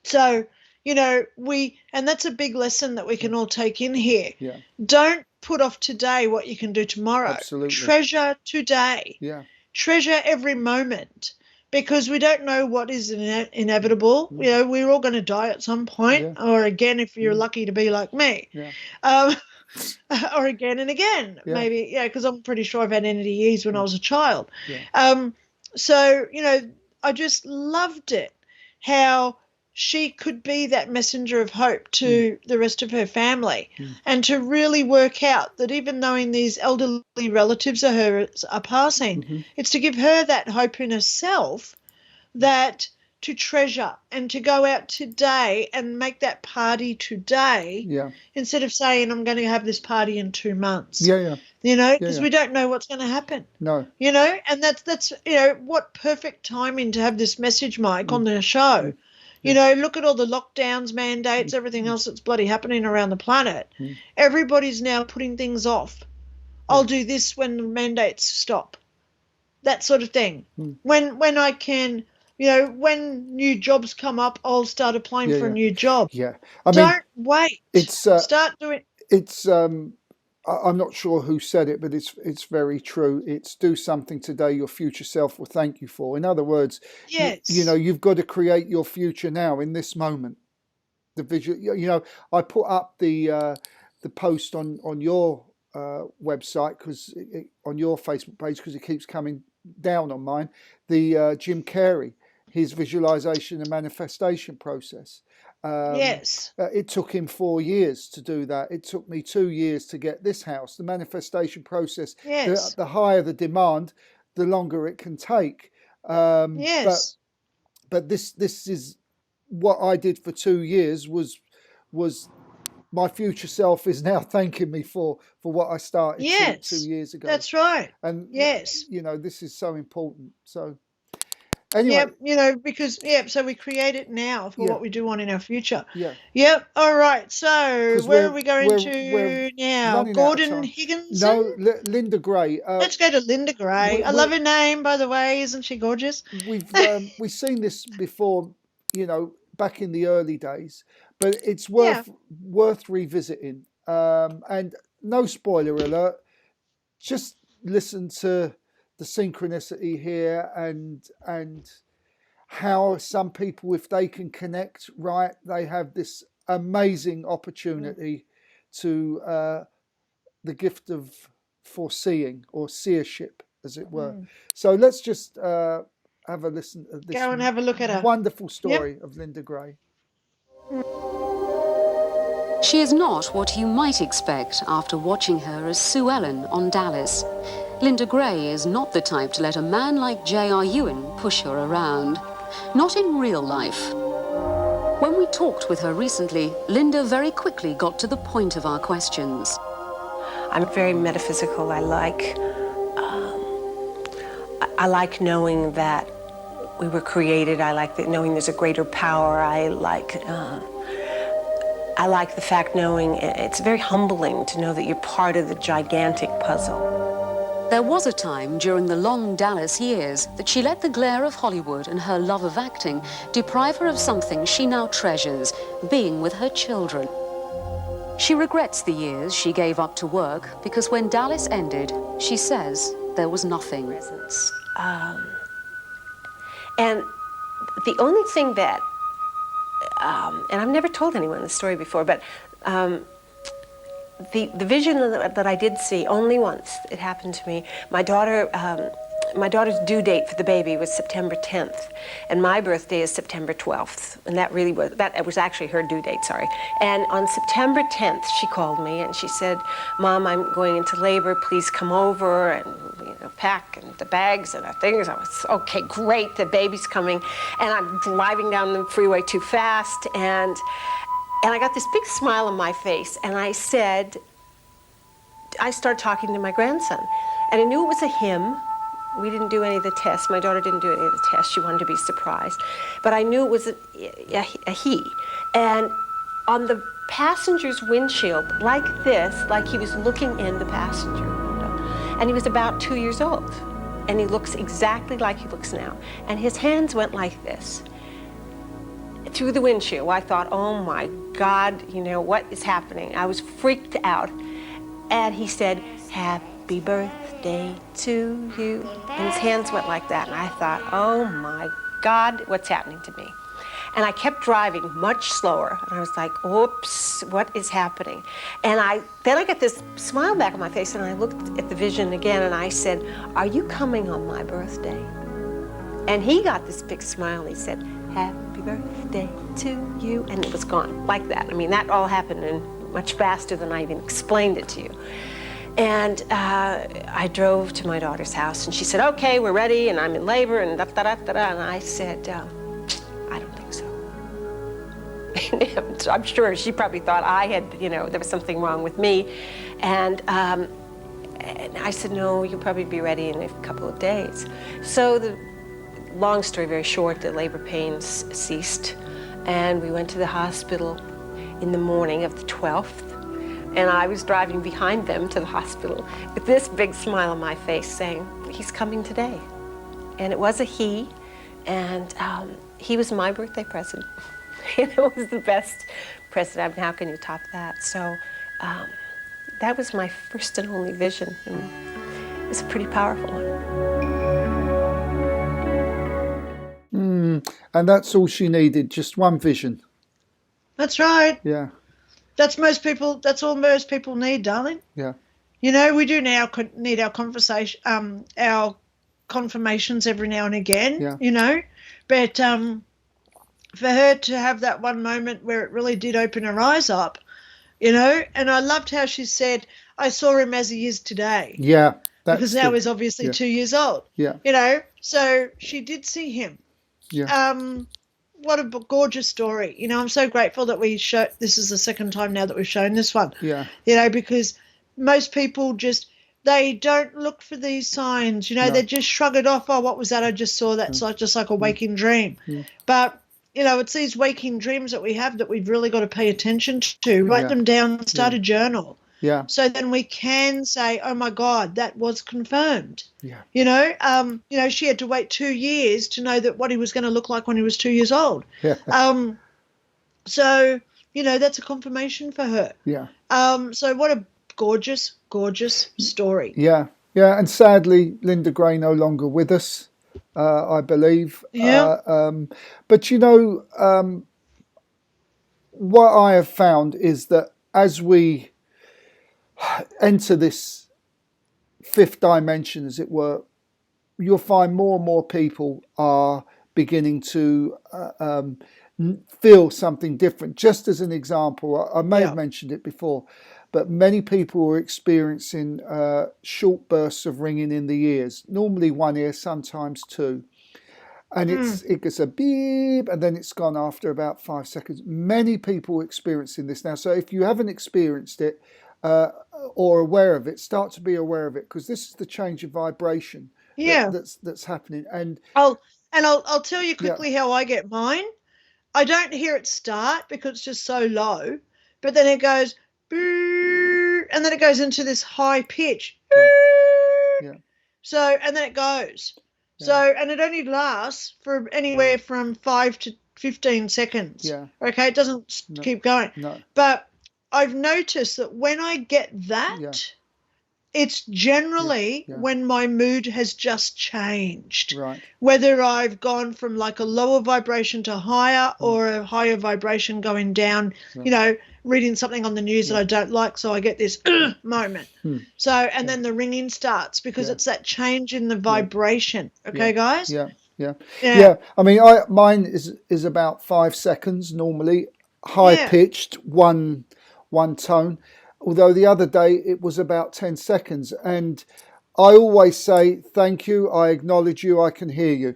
So, and that's a big lesson that we can all take in here. Yeah. Don't put off today what you can do tomorrow. Absolutely. Treasure today. Yeah. Treasure every moment. Because we don't know what is inevitable. We're all going to die at some point, or again, if you're lucky to be like me, or again and again, maybe, because I'm pretty sure I've had NDEs when I was a child. So, I just loved it, how she could be that messenger of hope to the rest of her family, and to really work out that even knowing these elderly relatives of hers are passing, it's to give her that hope in herself, that to treasure and to go out today and make that party today, instead of saying I'm going to have this party in 2 months. Because we don't know what's going to happen. No. And that's what perfect timing to have this message, Mike, on the show. Look at all the lockdowns, mandates, everything else that's bloody happening around the planet. Everybody's now putting things off. I'll do this when the mandates stop. That sort of thing. When I can, when new jobs come up, I'll start applying for a new job. Don't wait. Start doing. It's I'm not sure who said it, but it's very true. It's do something today your future self will thank you for. In other words, you've got to create your future now in this moment. The vision. I put up the post on your website, on your Facebook page, because it keeps coming down on mine. The Jim Carrey, his visualization and manifestation process. It took him 4 years to do that. It took me 2 years to get this house. The manifestation process, the higher the demand, the longer it can take. But this is what I did for 2 years was my future self is now thanking me for what I started 2 years ago. That's right. And this is so important. So anyway, because so we create it now for what we do want in our future. All right. So where are we going to now? Gordon Higgins? No, Lynda Gray. Let's go to Lynda Gray. I love her name, by the way. Isn't she gorgeous? We've seen this before, back in the early days, but it's worth revisiting. And no spoiler alert. Just listen to the synchronicity here and how some people, if they can connect right, they have this amazing opportunity to the gift of foreseeing or seership, as it were. So let's just have a listen to this. Go and have a look at her wonderful story of Lynda Gray. She is not what you might expect after watching her as Sue Ellen on Dallas. Lynda Gray is not the type to let a man like J.R. Ewan push her around. Not in real life. When we talked with her recently, Lynda very quickly got to the point of our questions. I'm very metaphysical. I like knowing that we were created. I like that knowing there's a greater power. I like the fact knowing it's very humbling to know that you're part of the gigantic puzzle. There was a time during the long Dallas years that she let the glare of Hollywood and her love of acting deprive her of something she now treasures, being with her children. She regrets the years she gave up to work because when Dallas ended, she says there was nothing. And the only thing that, and I've never told anyone this story before, but the vision that I did see only once, it happened to me. My daughter my daughter's due date for the baby was September 10th, and my birthday is September 12th, and that was actually her due date, sorry. And on September 10th, she called me and she said, Mom, I'm going into labor, please come over and pack and the bags and the things. I was, okay, great, the baby's coming, and I'm driving down the freeway too fast, and I got this big smile on my face, and I started talking to my grandson, and I knew it was a him. We didn't do any of the tests. My daughter didn't do any of the tests. She wanted to be surprised. But I knew it was a he. And on the passenger's windshield, like this, like he was looking in the passenger window. And he was about 2 years old. And he looks exactly like he looks now. And his hands went like this through the windshield. I thought, oh my God, what is happening? I was freaked out. And he said, happy birthday to you. And his hands went like that. And I thought, oh my God, what's happening to me? And I kept driving much slower. And I was like, oops, what is happening? And then I got this smile back on my face, and I looked at the vision again, and I said, are you coming on my birthday? And he got this big smile, and he said, happy birthday to you. And it was gone, like that. I mean, that all happened much faster than I even explained it to you. And I drove to my daughter's house, and she said, okay, we're ready, and I'm in labor, and da-da-da-da-da. And I said, I don't think so. I'm sure she probably thought I had, there was something wrong with me. And I said, no, you'll probably be ready in a couple of days. So the long story very short, the labor pains ceased, and we went to the hospital in the morning of the 12th. And I was driving behind them to the hospital with this big smile on my face saying, he's coming today. And it was a he, and he was my birthday present. It was the best present. I mean, how can you top that? So that was my first and only vision. And it was a pretty powerful one. And that's all she needed, just one vision. That's right. Yeah. That's all most people need, darling. Yeah. We do now need our conversation, our confirmations every now and again, but for her to have that one moment where it really did open her eyes up, and I loved how she said, I saw him as he is today. Yeah. Because now he's obviously 2 years old. Yeah. So she did see him. Yeah. What a gorgeous story. I'm so grateful that this is the second time now that we've shown this one. Yeah. Because most people they don't look for these signs, No. They just shrug it off. Oh, what was that? I just saw that. It's just like a waking dream. But, it's these waking dreams that we have that we've really got to pay attention to, write them down, start a journal. Yeah. So then we can say, oh my God, that was confirmed. Yeah. She had to wait 2 years to know that what he was going to look like when he was 2 years old. Yeah. So, that's a confirmation for her. Yeah. So what a gorgeous, gorgeous story. Yeah. Yeah. And sadly, Lynda Gray no longer with us, I believe. Yeah. But what I have found is that as we enter this fifth dimension, as it were, you'll find more and more people are beginning to feel something different. Just as an example, I may have mentioned it before, but many people are experiencing short bursts of ringing in the ears, normally one ear, sometimes two. And it gets a beep, and then it's gone after about 5 seconds. Many people are experiencing this now. So if you haven't experienced it, or aware of it, start to be aware of it, because this is the change of vibration that's happening. And I'll tell you quickly how I get mine. I don't hear it start because it's just so low, but then it goes and then it goes into this high pitch. So and then it goes. So and it only lasts for anywhere from 5 to 15 seconds. Okay, it doesn't keep going. But I've noticed that when I get that, it's generally when my mood has just changed. Right. Whether I've gone from like a lower vibration to higher or a higher vibration going down, reading something on the news that I don't like, so I get this moment. So, and then the ringing starts because it's that change in the vibration. Okay, guys? Yeah. I mean, mine is about 5 seconds normally, high pitched, one tone. Although the other day it was about 10 seconds, and I always say thank you, I acknowledge you, I can hear you.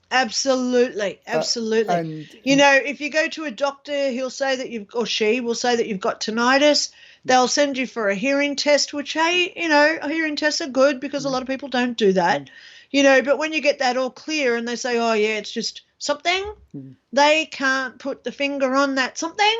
Absolutely. And you know, if you go to a doctor, he'll say that she will say that you've got tinnitus. They'll send you for a hearing test, which, hey, you know, hearing tests are good because a lot of people don't do that. You know, but when you get that all clear and they say, oh, yeah, it's just something, they can't put the finger on that something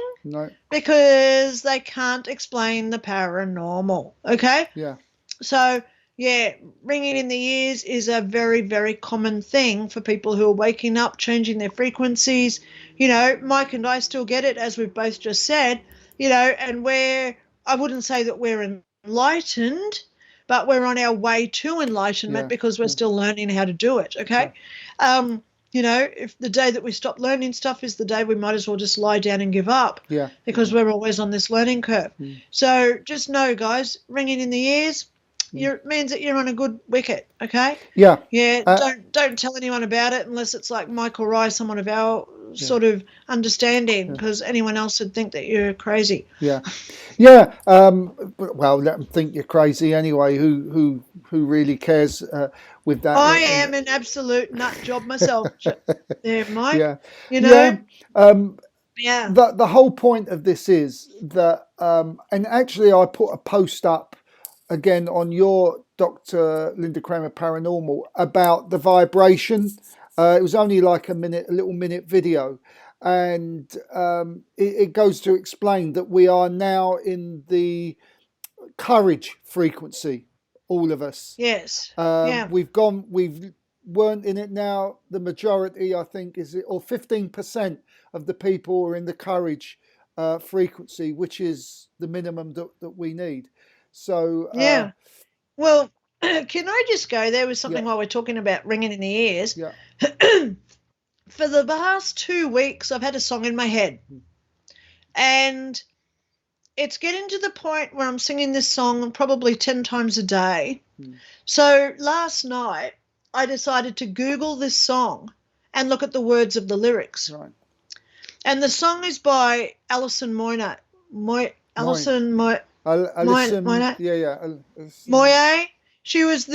because they can't explain the paranormal, okay? Yeah. So, yeah, ringing in the ears is a very, very common thing for people who are waking up, changing their frequencies. You know, Mike and I still get it, as we've both just said, you know, and I wouldn't say that we're enlightened, but we're on our way to enlightenment because we're still learning how to do it, okay? You know, if the day that we stop learning stuff is the day we might as well just lie down and give up because we're always on this learning curve. So just know, guys, ringing in the ears means that you're on a good wicket, okay? Yeah. Don't tell anyone about it unless it's like Michael Rye, someone of our sort of understanding, because anyone else would think that you're crazy. Well, let them think you're crazy anyway. Who really cares with that? I am an absolute nut job myself. There, Mike. You know. Yeah. The whole point of this is that, and actually, I put a post up again on your Dr. Lynda Kramer Paranormal about the vibration. It was only like a little minute video, and it goes to explain that we are now in the courage frequency, all of us. Yes. We weren't in it now. The majority, I think, or 15% of the people are in the courage frequency, which is the minimum that we need. So well, can I just go there with something while we're talking about ringing in the ears? For the past 2 weeks, I've had a song in my head, and it's getting to the point where I'm singing this song probably 10 times a day. So last night, I decided to Google this song and look at the words of the lyrics. Right. And the song is by Alison Moyet. Moyet. She was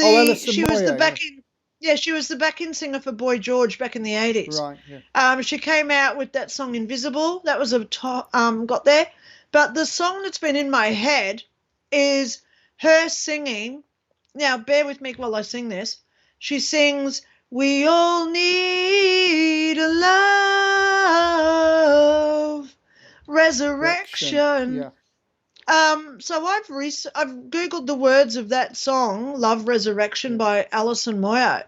the backing singer for Boy George back in the 80s. Right. Yeah. She came out with that song Invisible. That was got there. But the song that's been in my head is her singing. Now, bear with me while I sing this. She sings, "We all need a love resurrection." Yeah. So I've Googled the words of that song, "Love Resurrection" by Alison Moyet.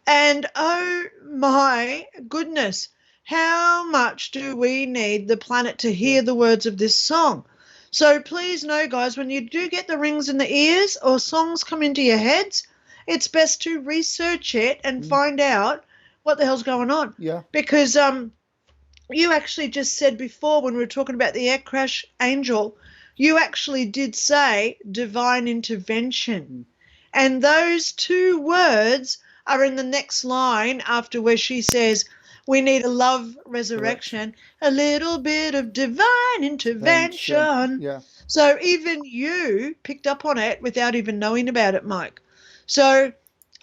And oh my goodness, how much do we need the planet to hear the words of this song? So please know, guys, when you do get the rings in the ears or songs come into your heads, it's best to research it and find out what the hell's going on. Yeah. Because you actually just said before when we were talking about the air crash angel, you actually did say divine intervention. And those two words are in the next line after where she says, we need a love resurrection, a little bit of divine intervention. Yeah. So even you picked up on it without even knowing about it, Mike. So,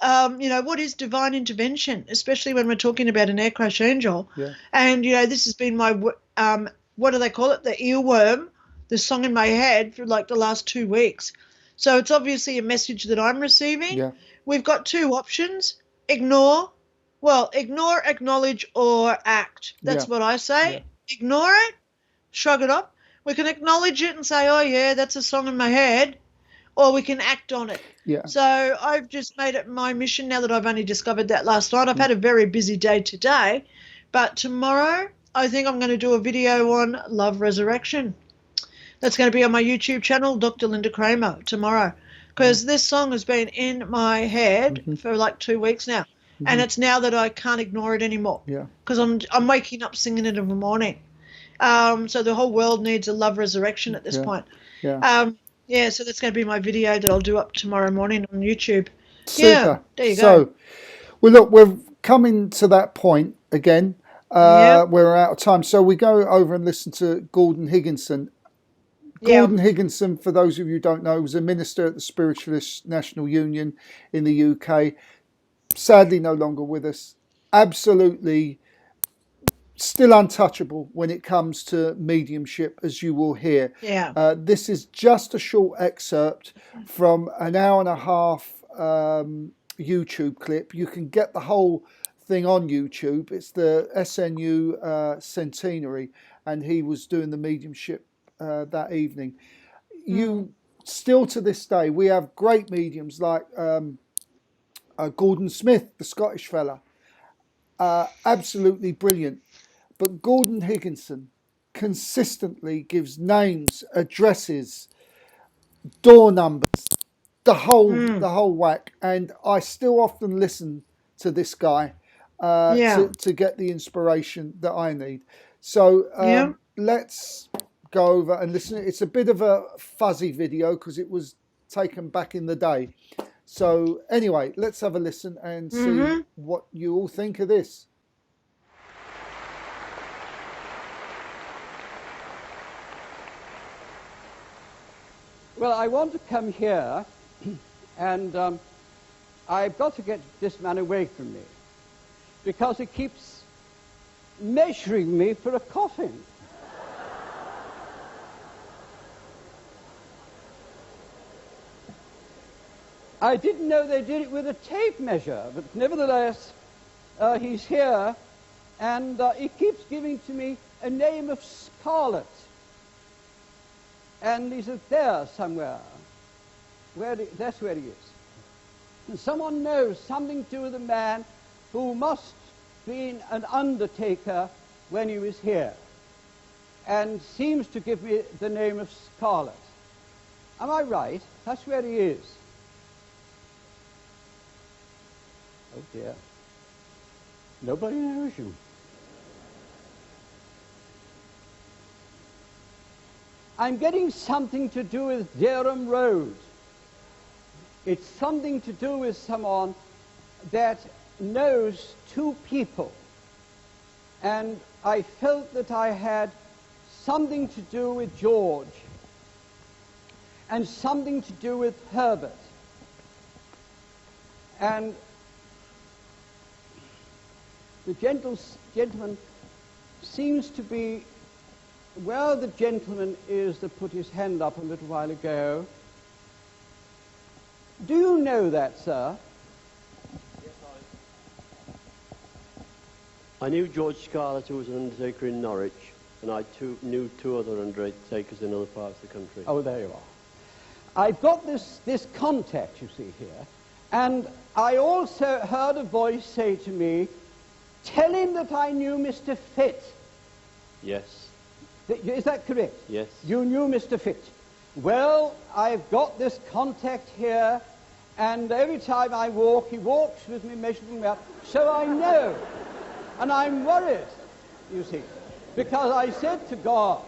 what is divine intervention, especially when we're talking about an air crash angel? Yeah. And, this has been my, what do they call it? The earworm, the song in my head for like the last 2 weeks. So it's obviously a message that I'm receiving. Yeah. We've got two options: ignore, acknowledge, or act. That's what I say. Yeah. Ignore it, shrug it off. We can acknowledge it and say, oh, yeah, that's a song in my head, or we can act on it. Yeah. So I've just made it my mission now that I've only discovered that last night. I've had a very busy day today, but tomorrow I think I'm going to do a video on love resurrection. That's going to be on my YouTube channel, Dr. Lynda Kramer, tomorrow, because this song has been in my head for like 2 weeks now, and it's now that I can't ignore it anymore. Yeah. Because I'm waking up singing it in the morning, So the whole world needs a love resurrection at this point. Yeah. Yeah, so that's going to be my video that I'll do up tomorrow morning on YouTube. Super. Yeah, there you So, go. well, look, we're coming to that point again. We're out of time. So we go over and listen to Gordon Higginson. Gordon Higginson, for those of you who don't know, was a minister at the Spiritualist National Union in the UK. Sadly, no longer with us. Absolutely still untouchable when it comes to mediumship, as you will hear. Yeah. This is just a short excerpt from an hour and a half YouTube clip. You can get the whole thing on YouTube. It's the SNU centenary, and he was doing the mediumship that evening. You still to this day, we have great mediums like Gordon Smith, the Scottish fella, absolutely brilliant. But Gordon Higginson consistently gives names, addresses, door numbers, the whole whack. And I still often listen to this guy to get the inspiration that I need. So let's go over and listen. It's a bit of a fuzzy video because it was taken back in the day. So anyway, let's have a listen and see what you all think of this. Well, I want to come here, and I've got to get this man away from me, because he keeps measuring me for a coffin. I didn't know they did it with a tape measure, but nevertheless, he's here, and he keeps giving to me a name of Scarlet. And he's there somewhere. That's where he is. And someone knows something to do with a man who must have been an undertaker when he was here, and seems to give me the name of Scarlet. Am I right? That's where he is. Oh dear. Nobody knows you. I'm getting something to do with Dereham Road. It's something to do with someone that knows two people. And I felt that I had something to do with George and something to do with Herbert. And the gentleman seems to be where the gentleman is that put his hand up a little while ago. Do you know that, sir? Yes, I knew George Scarlett, who was an undertaker in Norwich, and I knew two other undertakers in other parts of the country. Oh, there you are. I've got this contact, you see, here, and I also heard a voice say to me, tell him that I knew Mr. Fitt. Yes. Is that correct? Yes. You knew Mr. Fitt. Well, I've got this contact here, and every time I walk, he walks with me, measuring me up, so I know. And I'm worried, you see, because I said to God,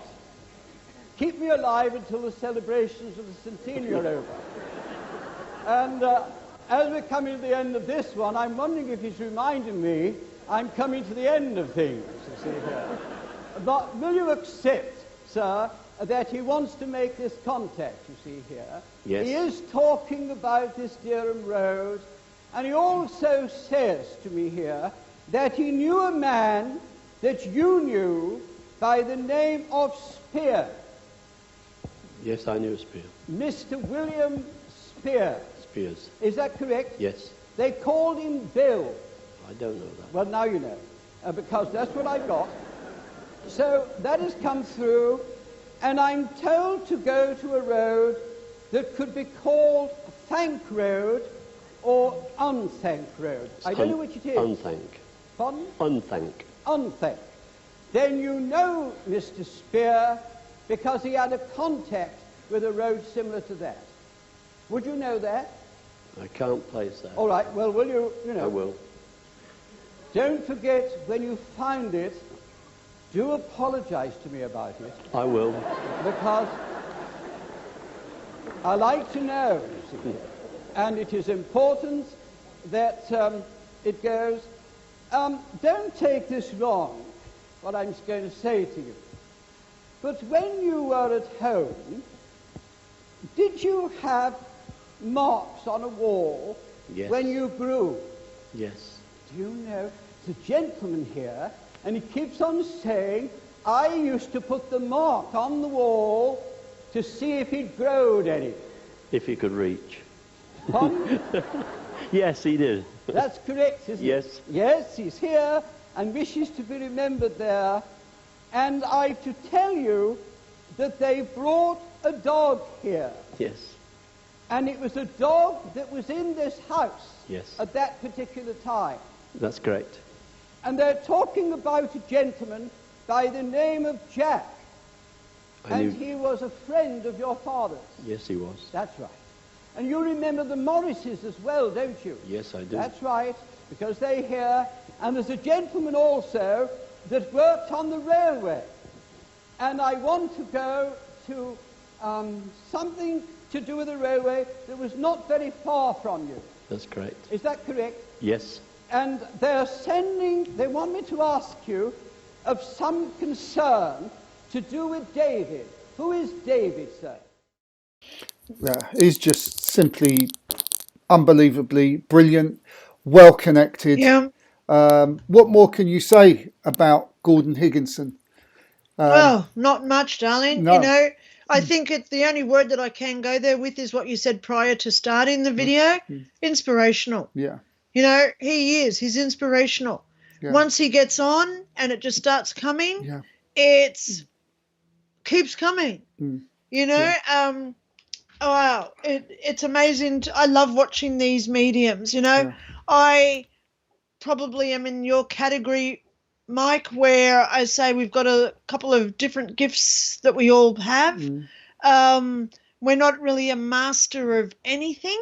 keep me alive until the celebrations of the centenary are over. And as we're coming to the end of this one, I'm wondering if he's reminding me I'm coming to the end of things, you see here. But will you accept, sir, that he wants to make this contact, you see here? Yes. He is talking about this Dereham Road, and he also says to me here that he knew a man that you knew by the name of Spear. Yes, I knew Spear. Mr. William Spear. Spears. Is that correct? Yes. They called him Bill. I don't know that. Well, now you know, because that's what I got. So that has come through, and I'm told to go to a road that could be called Thank Road or Unthank Road. I don't know which it is. Unthank. Pardon? Unthank. Unthank. Then you know Mr. Spear, because he had a contact with a road similar to that. Would you know that? I can't place that. All right, well, will you know? I will. Don't forget, when you find it, do apologize to me about it. I will. Because I like to know, you see, and it is important that it goes, don't take this wrong, what I'm going to say to you. But when you were at home, did you have marks on a wall Yes. when you grew? Yes. Do you know, there's a gentleman here, and he keeps on saying, I used to put the mark on the wall to see if he'd growed any. If he could reach. Pardon? Yes, he did. That's correct, isn't Yes. it? Yes, he's here and wishes to be remembered there. And I have to tell you that they brought a dog here. Yes. And it was a dog that was in this house Yes. at that particular time. That's correct. And they're talking about a gentleman by the name of Jack. I And knew- he was a friend of your father's. Yes, he was. That's right. And you remember the Morrises as well, don't you? Yes, I do. That's right, because they're here. And there's a gentleman also that worked on the railway. And I want to go to something to do with the railway that was not very far from you. That's correct. Is that correct? Yes. And they want me to ask you of some concern to do with David. Who is David, sir? Yeah, he's just simply unbelievably brilliant, well connected. Yeah. What more can you say about Gordon Higginson? Well, not much, darling. no. You know, I think the only word that I can go there with is what you said prior to starting the video. Inspirational. Yeah. You know, he's inspirational. Yeah. Once he gets on and it just starts coming, Yeah. it keeps coming. Mm. You know, wow, it's amazing. I love watching these mediums, you know. Yeah. I probably am in your category, Mike, where I say we've got a couple of different gifts that we all have. We're not really a master of anything,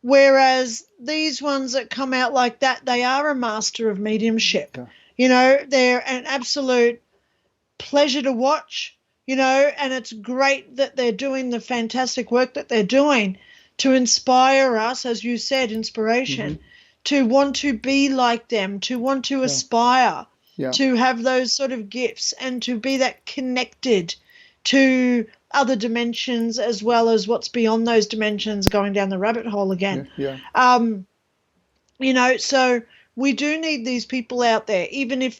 whereas these ones that come out like that, they are a master of mediumship. Yeah. You know, they're an absolute pleasure to watch, you know, and it's great that they're doing the fantastic work that they're doing to inspire us, as you said, inspiration, to want to be like them, to want to aspire, to have those sort of gifts and to be that connected to other dimensions as well as what's beyond those dimensions, going down the rabbit hole again. You know, so we do need these people out there, even if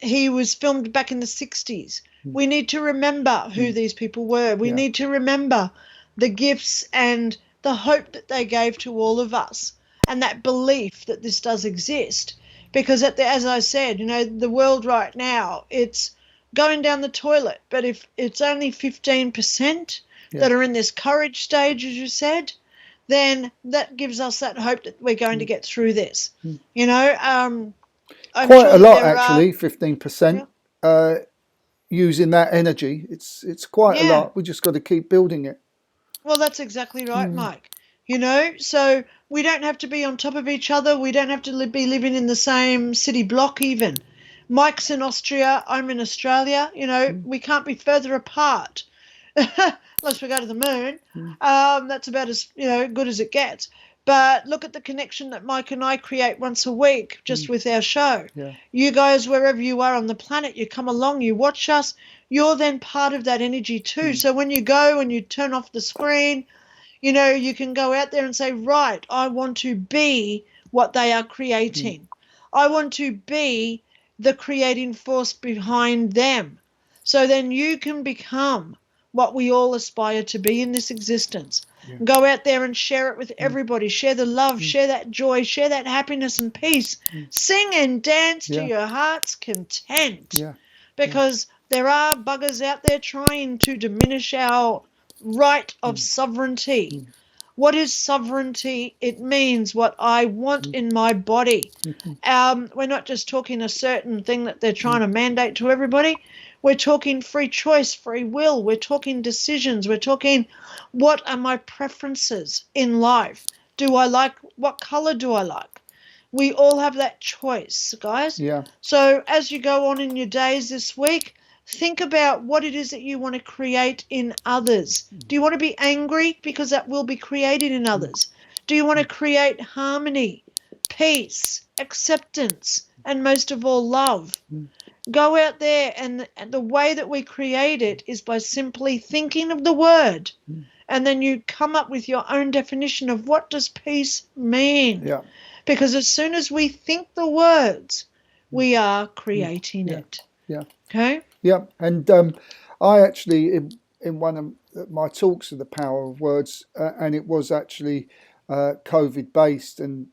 he was filmed back in the 60s. We need to remember who these people were. We need to remember the gifts and the hope that they gave to all of us and that belief that this does exist. Because as I said, you know, the world right now, it's going down the toilet. But if it's only 15% that are in this courage stage, as you said, then that gives us that hope that we're going to get through this. You know, I'm Quite sure a lot, there actually, 15%. Using that energy, it's quite a lot. We just got to keep building it. Well, that's exactly right, Mike. You know, so we don't have to be on top of each other. We don't have to be living in the same city block even. Mike's in Austria. I'm in Australia. You know, we can't be further apart unless we go to the moon. That's about as, you know, good as it gets. But look at the connection that Mike and I create once a week just with our show. You guys, wherever you are on the planet, you come along, you watch us, you're then part of that energy too. So when you go and you turn off the screen, you know, you can go out there and say, right, I want to be what they are creating. I want to be the creating force behind them. So then you can become what we all aspire to be in this existence. Go out there and share it with everybody. Share the love, share that joy, share that happiness and peace. Sing and dance to your heart's content. Because there are buggers out there trying to diminish our right of sovereignty. What is sovereignty? It means what I want in my body. We're not just talking a certain thing that they're trying to mandate to everybody. We're talking free choice, free will. We're talking decisions. We're talking what are my preferences in life? What color do I like? We all have that choice, guys. Yeah. So as you go on in your days this week, think about what it is that you want to create in others. Do you want to be angry? Because that will be created in others. Do you want to create harmony, peace, acceptance, and most of all, love? Go out there, and the way that we create it is by simply thinking of the word, and then you come up with your own definition of what does peace mean. Yeah. Because as soon as we think the words, we are creating it. Yeah. Okay? Yeah. And I actually, in one of my talks of the power of words, and it was actually COVID based, and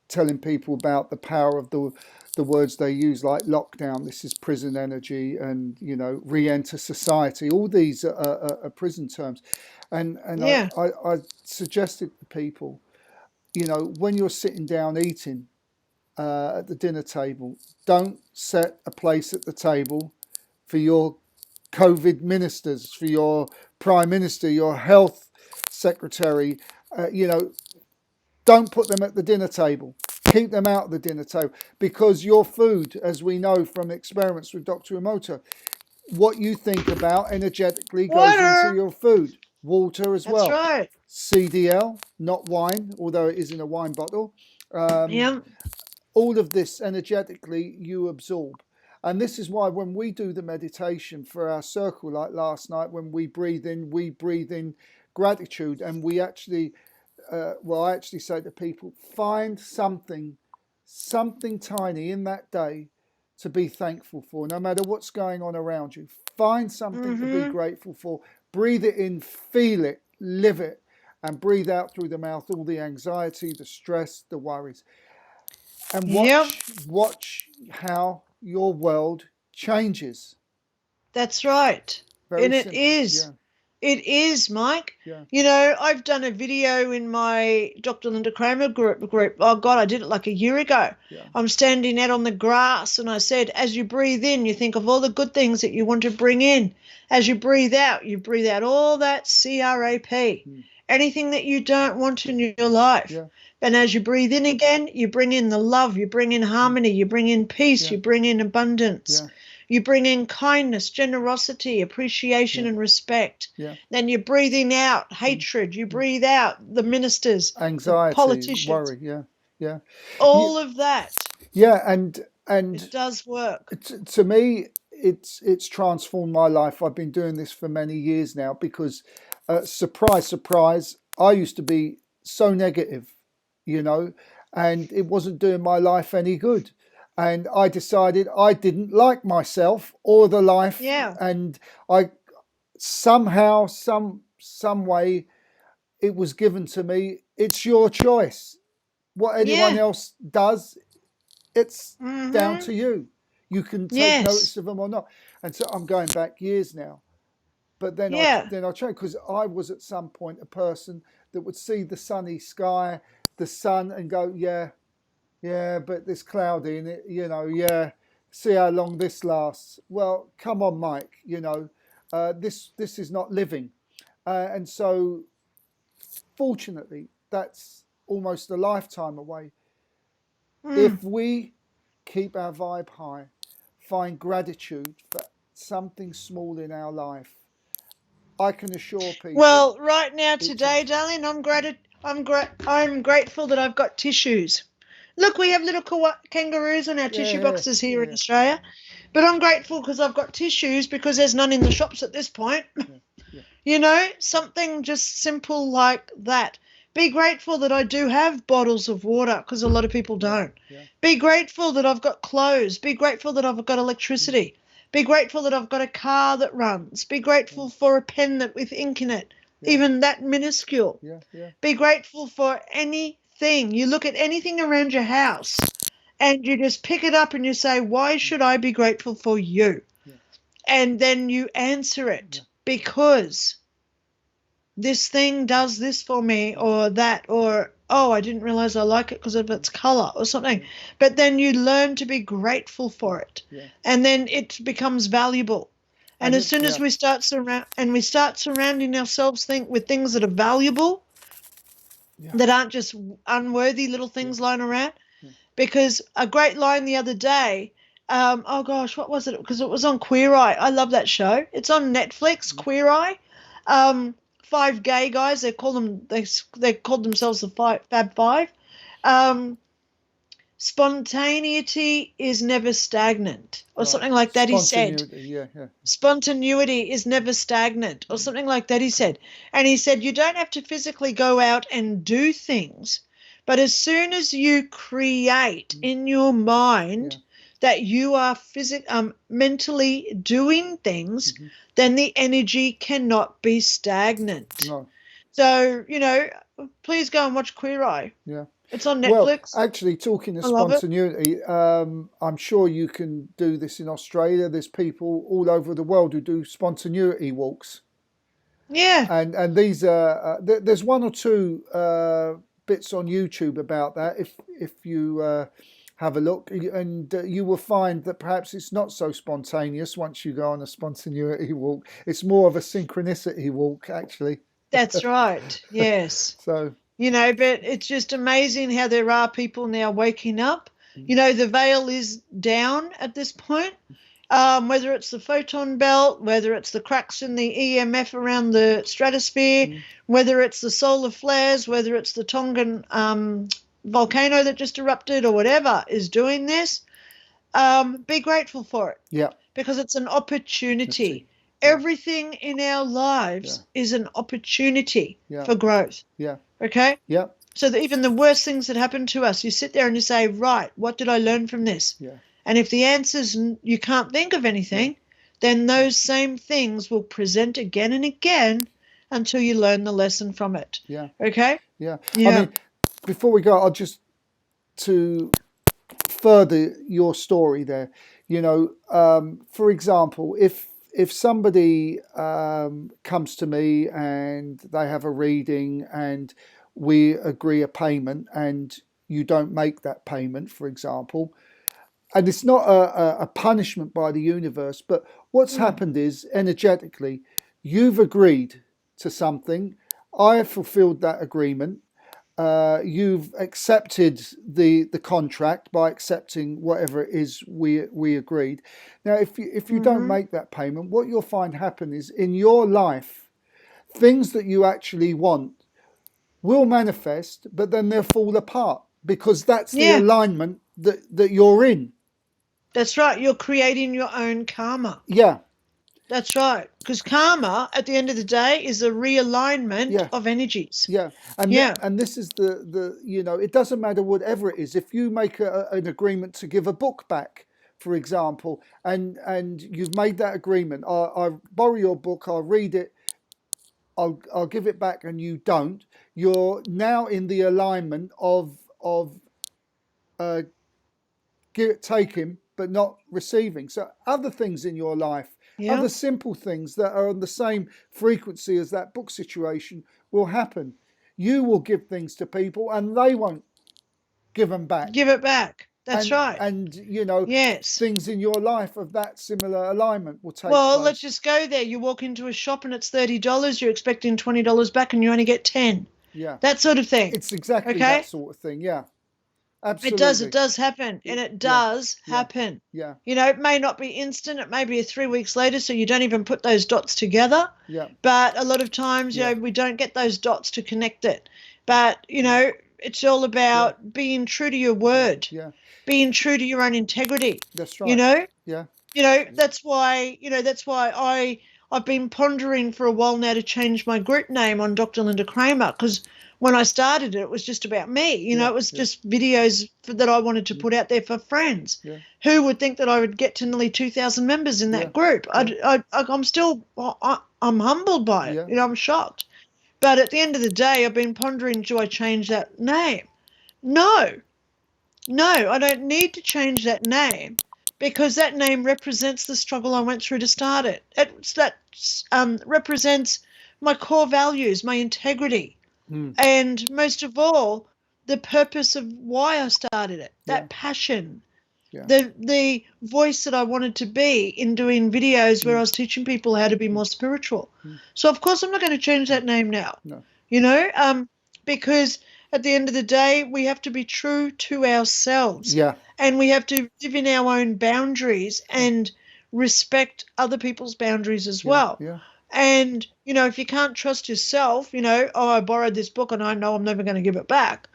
telling people about the power of the words they use, like lockdown, this is prison energy, and re-enter society. All these are prison terms, and Yeah. I suggested to people, when you're sitting down eating at the dinner table, don't set a place at the table for your COVID ministers, for your prime minister, your health secretary. Don't put them at the dinner table. Keep them out of the dinner table, because your food, as we know from experiments with Dr. Emoto, what you think about energetically goes Water. into your food. Water as well. That's right. CDL, not wine, although it is in a wine bottle. Yeah. All of this energetically you absorb. And this is why when we do the meditation for our circle, like last night, when we breathe in gratitude, and we actually, I actually say to people, find something tiny in that day to be thankful for, no matter what's going on around you. Find something to be grateful for. Breathe it in, feel it, live it, and breathe out through the mouth all the anxiety, the stress, the worries. And watch how your world changes. That's right. Very and simple. It is. Yeah. It is, Mike. Yeah. I've done a video in my Dr. Lynda Kramer group. Oh, God, I did it like a year ago. Yeah. I'm standing out on the grass, and I said, as you breathe in, you think of all the good things that you want to bring in. As you breathe out all that CRAP, anything that you don't want in your life. Yeah. And as you breathe in again, you bring in the love, you bring in harmony, you bring in peace, you bring in abundance. Yeah. You bring in kindness, generosity, appreciation, and respect. Yeah. Then you're breathing out hatred. You breathe out the ministers, anxiety, the politicians, worry. Yeah. all of that. Yeah, and it does work. To me, it's transformed my life. I've been doing this for many years now, because surprise, I used to be so negative, and it wasn't doing my life any good. And I decided I didn't like myself or the life. Yeah. And I somehow, some way, it was given to me. It's your choice. What anyone else does, it's down to you. You can take notice of them or not. And so I'm going back years now. But then I changed, because I was at some point a person that would see the sunny sky, the sun, and go, yeah, but it's cloudy, and see how long this lasts. Well, come on, Mike, this is not living. And so, fortunately, that's almost a lifetime away. If we keep our vibe high, find gratitude for something small in our life, I can assure people. Well, right now, today, darling, I'm grateful that I've got tissues. Look, we have little kangaroos on our tissue boxes here in Australia. But I'm grateful because I've got tissues, because there's none in the shops at this point. Something just simple like that. Be grateful that I do have bottles of water, because a lot of people don't. Be grateful that I've got clothes. Be grateful that I've got electricity. Be grateful that I've got a car that runs. Be grateful for a pen with ink in it, even that minuscule. Be grateful for anything. You look at anything around your house and you just pick it up and you say, why should I be grateful for you? And then you answer it, because this thing does this for me, or that, or, oh, I didn't realize I like it because of its color or something. But then you learn to be grateful for it, and then it becomes valuable. And as soon as we start surrounding ourselves with things that are valuable, that aren't just unworthy little things lying around, because a great line the other day, oh gosh, what was it? Because it was on Queer Eye. I love that show. It's on Netflix, Queer Eye. 5 gay guys, they called themselves the Fab Five. Spontaneity is never stagnant, or something like that, he said. Spontaneity is never stagnant, or something like that, he said. And he said, you don't have to physically go out and do things, but as soon as you create in your mind that you are mentally doing things, then the energy cannot be stagnant. No. So, please go and watch Queer Eye. Yeah. It's on Netflix. Well, actually, talking of I love it. spontaneity, I'm sure you can do this in Australia. There's people all over the world who do spontaneity walks. Yeah. And these are, there's 1 or 2 bits on YouTube about that. If you have a look, and you will find that perhaps it's not so spontaneous once you go on a spontaneity walk. It's more of a synchronicity walk, actually. That's right. Yes. So. But it's just amazing how there are people now waking up. The veil is down at this point, whether it's the photon belt, whether it's the cracks in the EMF around the stratosphere, whether it's the solar flares, whether it's the Tongan volcano that just erupted or whatever is doing this. Be grateful for it. Yeah. Because it's an opportunity. Everything in our lives is an opportunity for growth. Yeah. Okay? Yeah. So that even the worst things that happen to us, you sit there and you say, right, what did I learn from this? Yeah. And if the answer's you can't think of anything, then those same things will present again and again until you learn the lesson from it. Yeah. Okay? Yeah. Yeah. I mean, before we go, I'll just to further your story there, for example, if somebody comes to me and they have a reading and we agree a payment and you don't make that payment, for example, and it's not a punishment by the universe, but what's happened is energetically, you've agreed to something, I have fulfilled that agreement, you've accepted the contract by accepting whatever it is we agreed. Now, if you don't make that payment, what you'll find happen is in your life, things that you actually want will manifest, but then they'll fall apart because that's the alignment that you're in. That's right. You're creating your own karma. Yeah. That's right. Because karma, at the end of the day, is a realignment of energies. Yeah. And and this is the it doesn't matter whatever it is. If you make an agreement to give a book back, for example, and you've made that agreement, I'll borrow your book, I'll read it, I'll give it back, and you don't, you're now in the alignment of taking but not receiving. So other things in your life, other simple things that are on the same frequency as that book situation will happen. You will give things to people and they won't give them back. Give it back. That's right. And, things in your life of that similar alignment will take Well, place. let's just go there. You walk into a shop and it's $30. You're expecting $20 back and you only get 10. Yeah. That sort of thing. It's exactly that sort of thing, yeah. Absolutely. It does happen, and it does happen. Yeah. It may not be instant, it may be 3 weeks later, so you don't even put those dots together. Yeah. But a lot of times, we don't get those dots to connect it. But, it's all about being true to your word. Yeah. Being true to your own integrity. That's right. Yeah. That's why I've been pondering for a while now to change my group name on Dr. Lynda Kramer, because when I started it was just about me. It was just videos that I wanted to put out there for friends. Yeah. Who would think that I would get to nearly 2,000 members in that group? I'm humbled by it. I'm shocked. But at the end of the day, I've been pondering, do I change that name? No, I don't need to change that name, because that name represents the struggle I went through to start it. That represents my core values, my integrity. And most of all, the purpose of why I started it, that passion, the voice that I wanted to be in doing videos where I was teaching people how to be more spiritual. So, of course, I'm not going to change that name now, No. because at the end of the day, we have to be true to ourselves. Yeah. And we have to live in our own boundaries and respect other people's boundaries as well. Yeah. And, you know, if you can't trust yourself, you know, oh, I borrowed this book and I know I'm never going to give it back.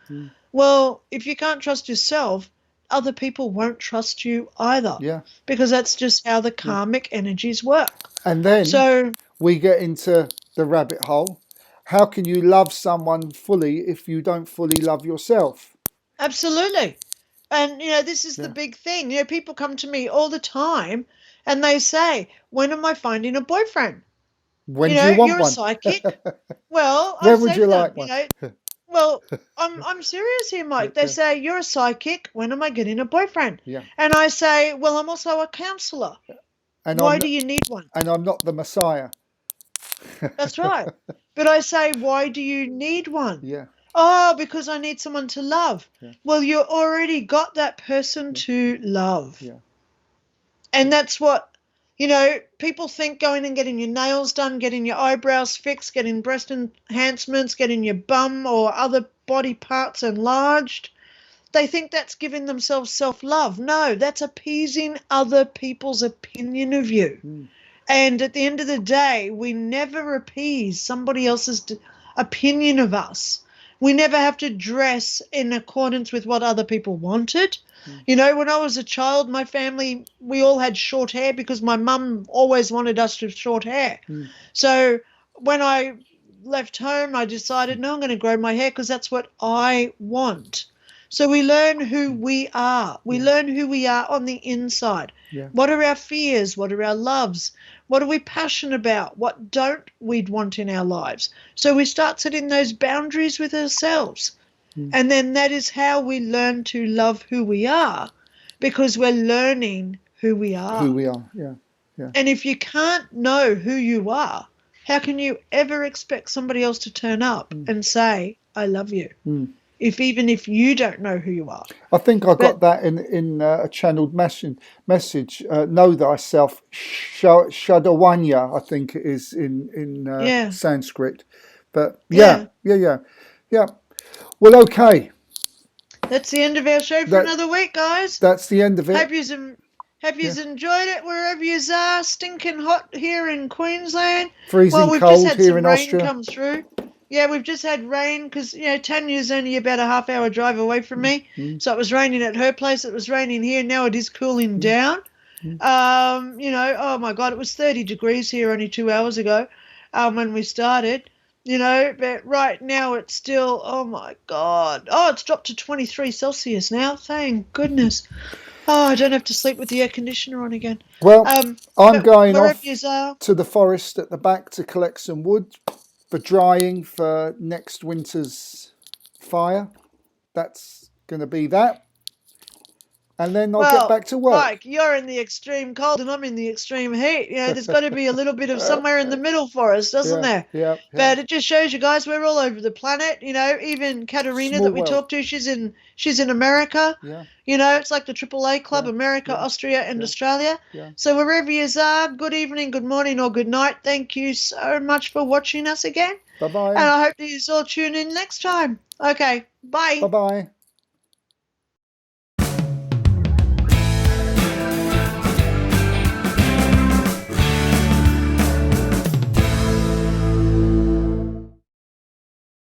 Well, if you can't trust yourself, other people won't trust you either. Yeah. Because that's just how the karmic energies work. And then So we get into the rabbit hole. How can you love someone fully if you don't fully love yourself? absolutely. And, you know, this is the big thing. You know, people come to me all the time and they say, when am I finding a boyfriend? When you do know, you want you're one? a psychic. Well, I When would say you to them, like one? you know, well, I'm serious here, Mike. They say, you're a psychic. When am I getting a boyfriend? Yeah. And I say, well, I'm also a counselor. And Why do you need one? And I'm not the Messiah. That's right. But I say, why do you need one? Yeah. Oh, because I need someone to love. Yeah. Well, you already got that person to love. Yeah. And that's what, you know, people think going and getting your nails done, getting your eyebrows fixed, getting breast enhancements, getting your bum or other body parts enlarged, they think that's giving themselves self-love. No, that's appeasing other people's opinion of you. And at the end of the day, we never appease somebody else's opinion of us. We never have to dress in accordance with what other people wanted. You know, when I was a child, my family, we all had short hair because my mum always wanted us to have short hair. So when I left home, I decided, no, I'm going to grow my hair because that's what I want. So we learn who we are. We learn who we are on the inside. Yeah. What are our fears? What are our loves? What are we passionate about? What don't we want in our lives? So we start setting those boundaries with ourselves. And then that is how we learn to love who we are, because we're learning who we are. Who we are, yeah. Yeah. And if you can't know who you are, how can you ever expect somebody else to turn up and say, I love you? Even if you don't know who you are. I think I got that in a channeled message. Know thyself, Shadawanya, I think it is in Sanskrit. But yeah. Well, okay. That's the end of our show for another week, guys. That's the end of it. Hope you've enjoyed it wherever you are. Stinking hot here in Queensland. Freezing we've cold just had here some in rain Austria. come through. Yeah, we've just had rain because, you know, Tanya's only about a half-hour drive away from me. So it was raining at her place. It was raining here. Now it is cooling down. You know, oh, my God, it was 30 degrees here only 2 hours ago when we started. You know, but right now it's still, oh, my God. Oh, it's dropped to 23 Celsius now. Thank goodness. Oh, I don't have to sleep with the air conditioner on again. Well, I'm going wherever off yous are, to the forest at the back to collect some wood for drying for next winter's fire. That's going to be that. And then I'll get back to work. Mike, you're in the extreme cold and I'm in the extreme heat. You know, there's got to be a little bit of somewhere in the middle for us, doesn't there? Yeah. But it just shows you guys we're all over the planet. You know, even Katerina Small that we world. talked to, she's in America. Yeah. You know, it's like the AAA club, America, Austria, and Australia. Yeah. So wherever you are, good evening, good morning, or good night. Thank you so much for watching us again. Bye-bye. And I hope that you all tune in next time. Okay, bye. Bye-bye.